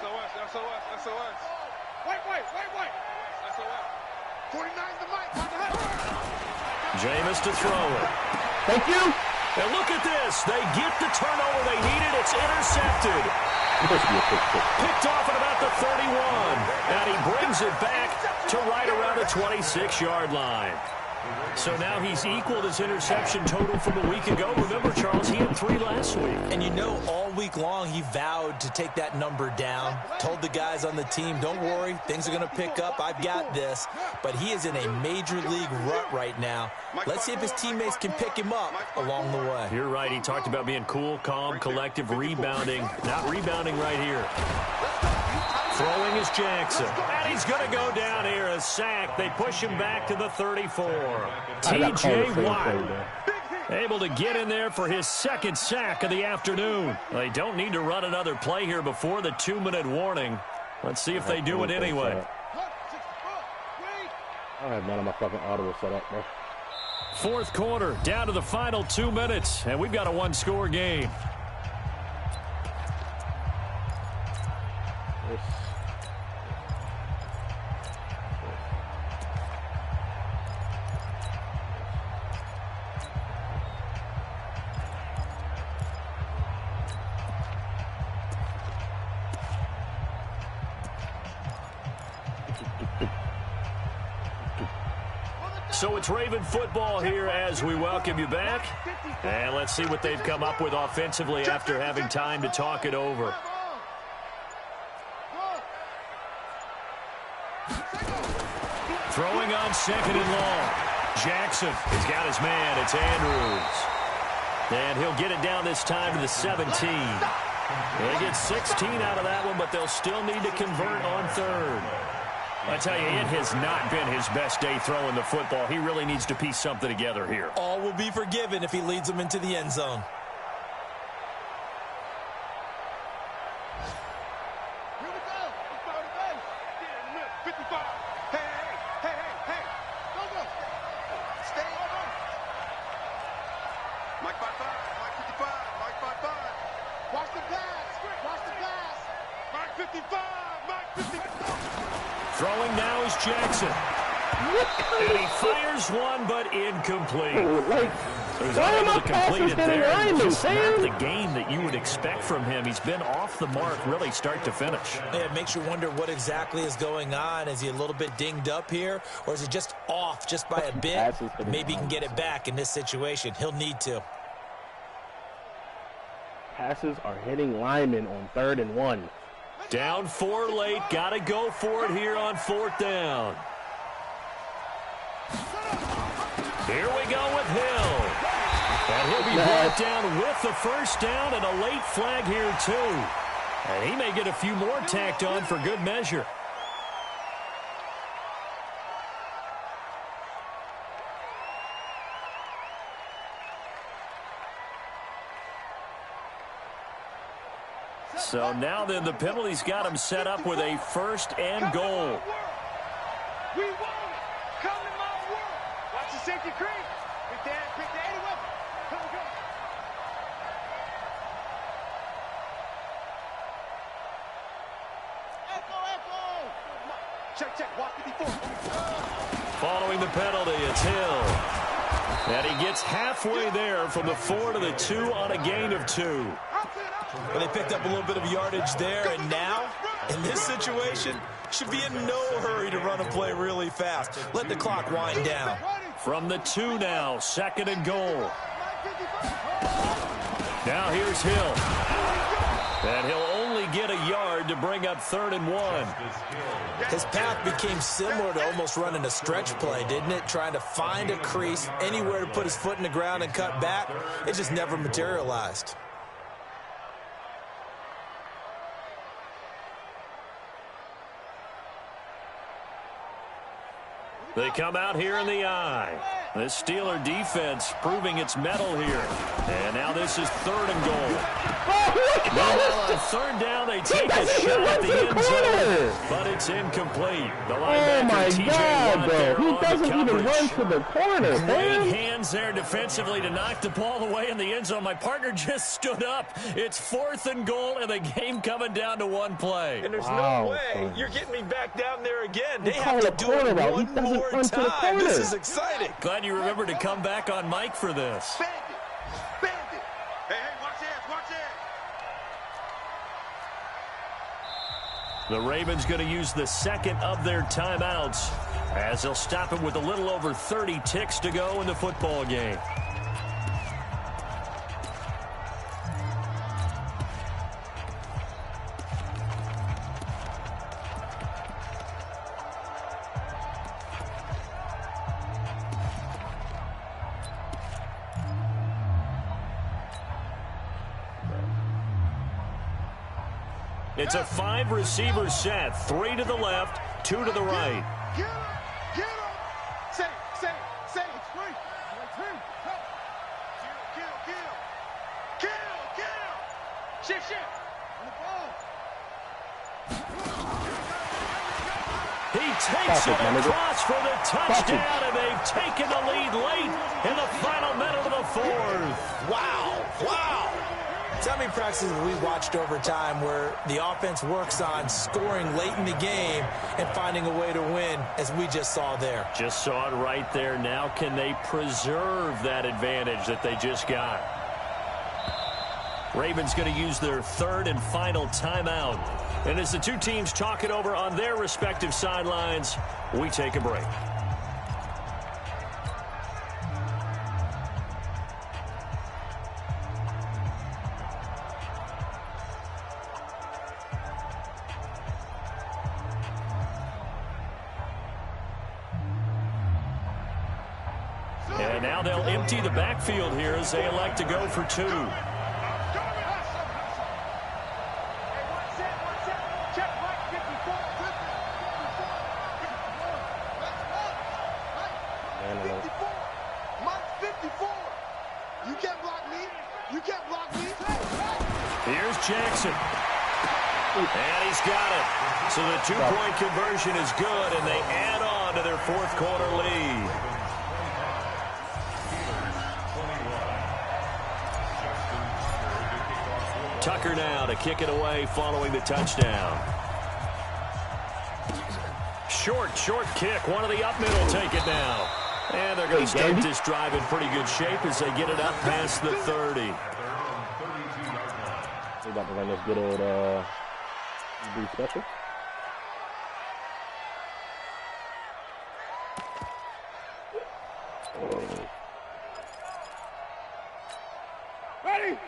SOS. Wait. That's all right. 49's the mic. Jameis to throw it. Thank you. And look at this. They get the turnover they needed. It's intercepted. Picked off at about the 31. And he brings it back to right around the 26-yard line. So now he's equaled his interception total from a week ago. Remember, Charles, he had 3 last week. And you know, all week long he vowed to take that number down. Told the guys on the team, don't worry, things are going to pick up. I've got this. But he is in a major league rut right now. Let's see if his teammates can pick him up along the way. You're right. He talked about being cool, calm, collective, rebounding. Not rebounding right here. Throwing is Jackson. And he's going to go down here. A sack. They push him back to the 34. T.J. Watt able to get in there for his 2nd sack of the afternoon. They don't need to run another play here before the 2-minute warning. Let's see if they do it anyway. I have none of my fucking audible set up, bro. 4th quarter, down to the final 2 minutes, and we've got a 1-score game. So it's Raven football here as we welcome you back. And let's see what they've come up with offensively after having time to talk it over. Throwing on 2nd and long. Jackson has got his man. It's Andrews. And he'll get it down this time to the 17. They get 16 out of that one, but they'll still need to convert on 3rd. I tell you, it has not been his best day throwing the football. He really needs to piece something together here. All will be forgiven if he leads them into the end zone. Here we go. Let's go to base. 55. Hey. Go. Stay on. Mike 55. Mike 55. Mike 55. Watch the pass. Mike 55. Mike 55. Throwing now is Jackson. And he fires one, but incomplete. He's unable to complete it there. It's not the game that you would expect from him. He's been off the mark really start to finish. Yeah, it makes you wonder what exactly is going on. Is he a little bit dinged up here? Or is he just off just by a bit? Maybe he can get it back in this situation. He'll need to. Passes are hitting linemen on 3rd and 1. Down 4 late. Got to go for it here on 4th down. Here we go with Hill. And he'll be brought down with the 1st down and a late flag here too. And he may get a few more tacked on for good measure. So now then the penalty's got him set up with a 1st and goal. We want it. Come in my world. Watch the safety creep. Pick the 80 weapon. Come on, go. Echo. Check. Walk 54. Following the penalty, it's Hill. And he gets halfway there from the 4 to the 2 on a gain of 2. Well, they picked up a little bit of yardage there, and now, in this situation, should be in no hurry to run a play really fast. Let the clock wind down. From the 2 now, 2nd and goal. Now here's Hill. And he'll only get a yard to bring up 3rd and 1. His path became similar to almost running a stretch play, didn't it? Trying to find a crease, anywhere to put his foot in the ground and cut back. It just never materialized. They come out here in the eye. This Steeler defense proving its mettle here. And now this is 3rd and goal. Now on 3rd down, they take a shot at the end zone. but it's incomplete. The Oh linebacker, my TJ God, Watt, bro. there He on the doesn't even coverage. run to the corner, Great man. hands there defensively to knock the ball away in the end zone. My partner just stood up. It's 4th and goal, and the game coming down to one play. And there's Wow, no way son. you're getting me back down there again. You They call have to a do corner it route. He one doesn't more run to the time. This corner. is exciting. Glad you remembered to come back on Mike for this. Bend it. Bend it. Hey, watch this. Watch this. The Ravens going to use the second of their timeouts as they'll stop it with a little over 30 ticks to go in the football game. It's a 5-receiver set, 3 to the left, 2 to the right. Get him. Get him. Say it. It's free. Kill. Shift. On the ball. He takes it across for the touchdown, and they've taken the lead late in the final minute of the 4th. Wow. Tell me practices we watched over time where the offense works on scoring late in the game and finding a way to win, as we just saw there. Just saw it right there. Now can they preserve that advantage that they just got? Ravens going to use their 3rd and final timeout. And as the two teams talk it over on their respective sidelines, we take a break. And now they'll empty the backfield here as they elect to go for 2. Here's Jackson. And he's got it. So the 2-point conversion is good, and they add on to their 4th quarter lead. Tucker now to kick it away following the touchdown. Short kick. One of the up middle take it now. And they're going to start this drive in pretty good shape as they get it up past the 30. We're about to run this good old blue special.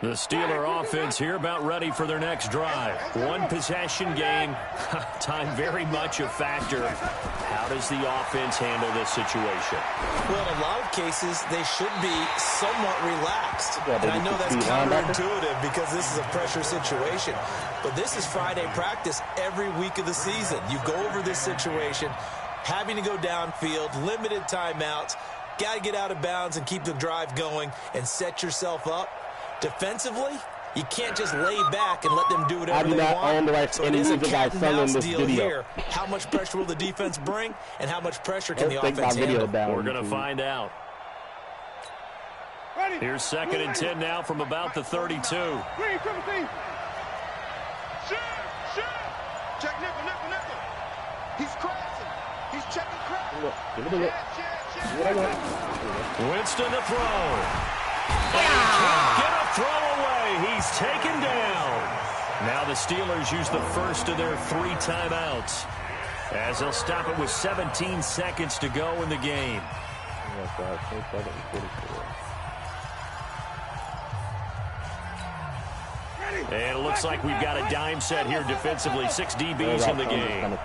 The Steeler offense here about ready for their next drive. 1-possession game. Time very much a factor. How does the offense handle this situation? Well, in a lot of cases, they should be somewhat relaxed. And I know that's counterintuitive because this is a pressure situation. But this is Friday practice every week of the season. You go over this situation, having to go downfield, limited timeouts, got to get out of bounds and keep the drive going and set yourself up. Defensively, you can't just lay back and let them do whatever they want. So it is a cat and mouse deal here. How much pressure will the defense bring, and how much pressure can the offense handle? We're going to find out. Here's 2nd and 10 now from about the 32. Check nickel. He's crossing. He's checking crack. Winston to throw. Can't get a throw away. He's taken down. Now the Steelers use the first of their 3 timeouts as they'll stop it with 17 seconds to go in the game. And it looks like we've got a dime set here defensively. 6 DBs in the game. Hey, watch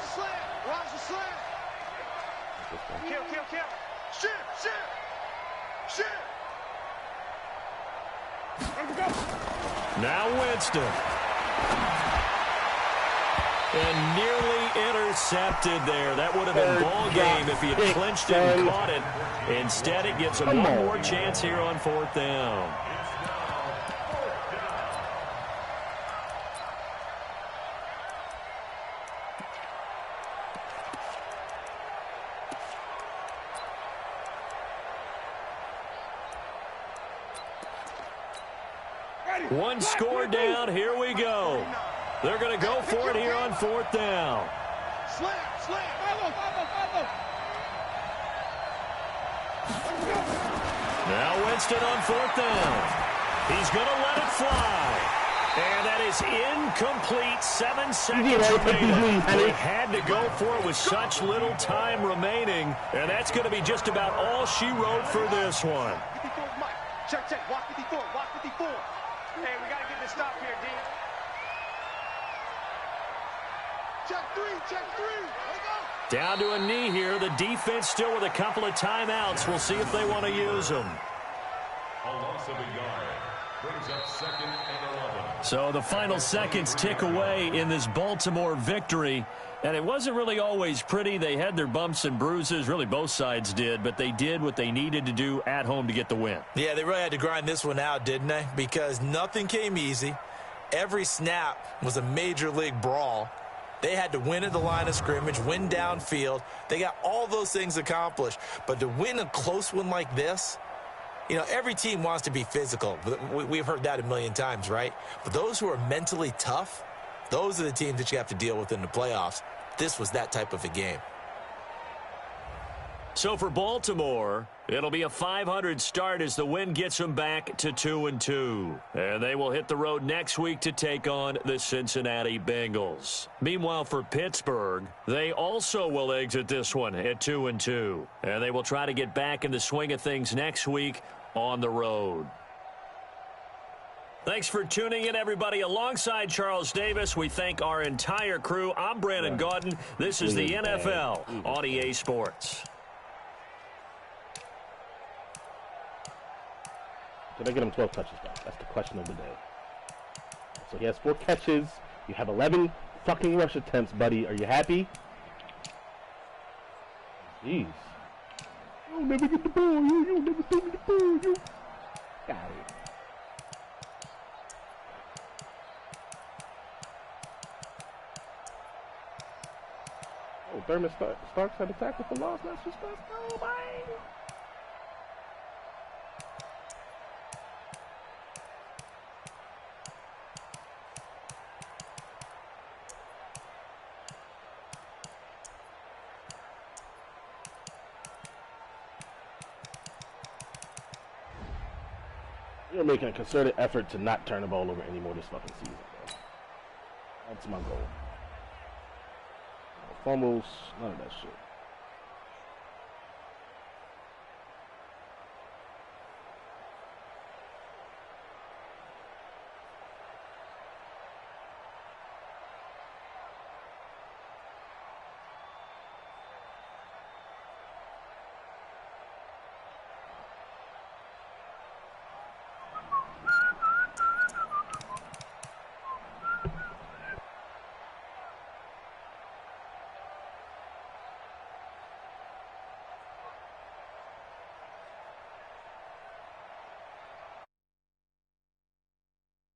the slant. Watch the slant. Kill. Shit. Now Winston. And nearly intercepted there. That would have been ball game if he had clinched it and caught it. Instead, it gives him one more chance here on 4th down. One score down. Here we go. They're going to go for it here on 4th down. Slam. Now Winston on 4th down. He's going to let it fly. And that is incomplete. 7 seconds remaining. They had to go for it with such little time remaining. And that's going to be just about all she wrote for this one. Check. Walk 54. Hey, we got to get this stop here, D. Check three. Down to a knee here. The defense still with a couple of timeouts. We'll see if they want to use them. A loss of a yard. Brings up 2nd and 11. So the final seconds tick away in this Baltimore victory. And it wasn't really always pretty. They had their bumps and bruises. Really, both sides did. But they did what they needed to do at home to get the win. Yeah, they really had to grind this one out, didn't they? Because nothing came easy. Every snap was a major league brawl. They had to win at the line of scrimmage, win downfield. They got all those things accomplished. But to win a close one like this, you know, every team wants to be physical. We've heard that a million times, right? But those who are mentally tough, those are the teams that you have to deal with in the playoffs. This was that type of a game. So for Baltimore, it'll be a 500 start as the win gets them back to 2-2. And they will hit the road next week to take on the Cincinnati Bengals. Meanwhile, for Pittsburgh, they also will exit this one at 2-2. And they will try to get back in the swing of things next week on the road. Thanks for tuning in, everybody. Alongside Charles Davis, we thank our entire crew. I'm Brandon Gaudin. This is the NFL on EA Sports. Did I get him 12 touches back? That's the question of the day. So he has 4 catches. You have 11 fucking rush attempts, buddy. Are you happy? Jeez. You'll never get the ball. You'll never throw me the ball. You. Got it. Oh, Thurman Starks had a tackle for loss. That's just oh my. You're making a concerted effort to not turn the ball over anymore this fucking season, bro. That's my goal. No fumbles, none of that shit.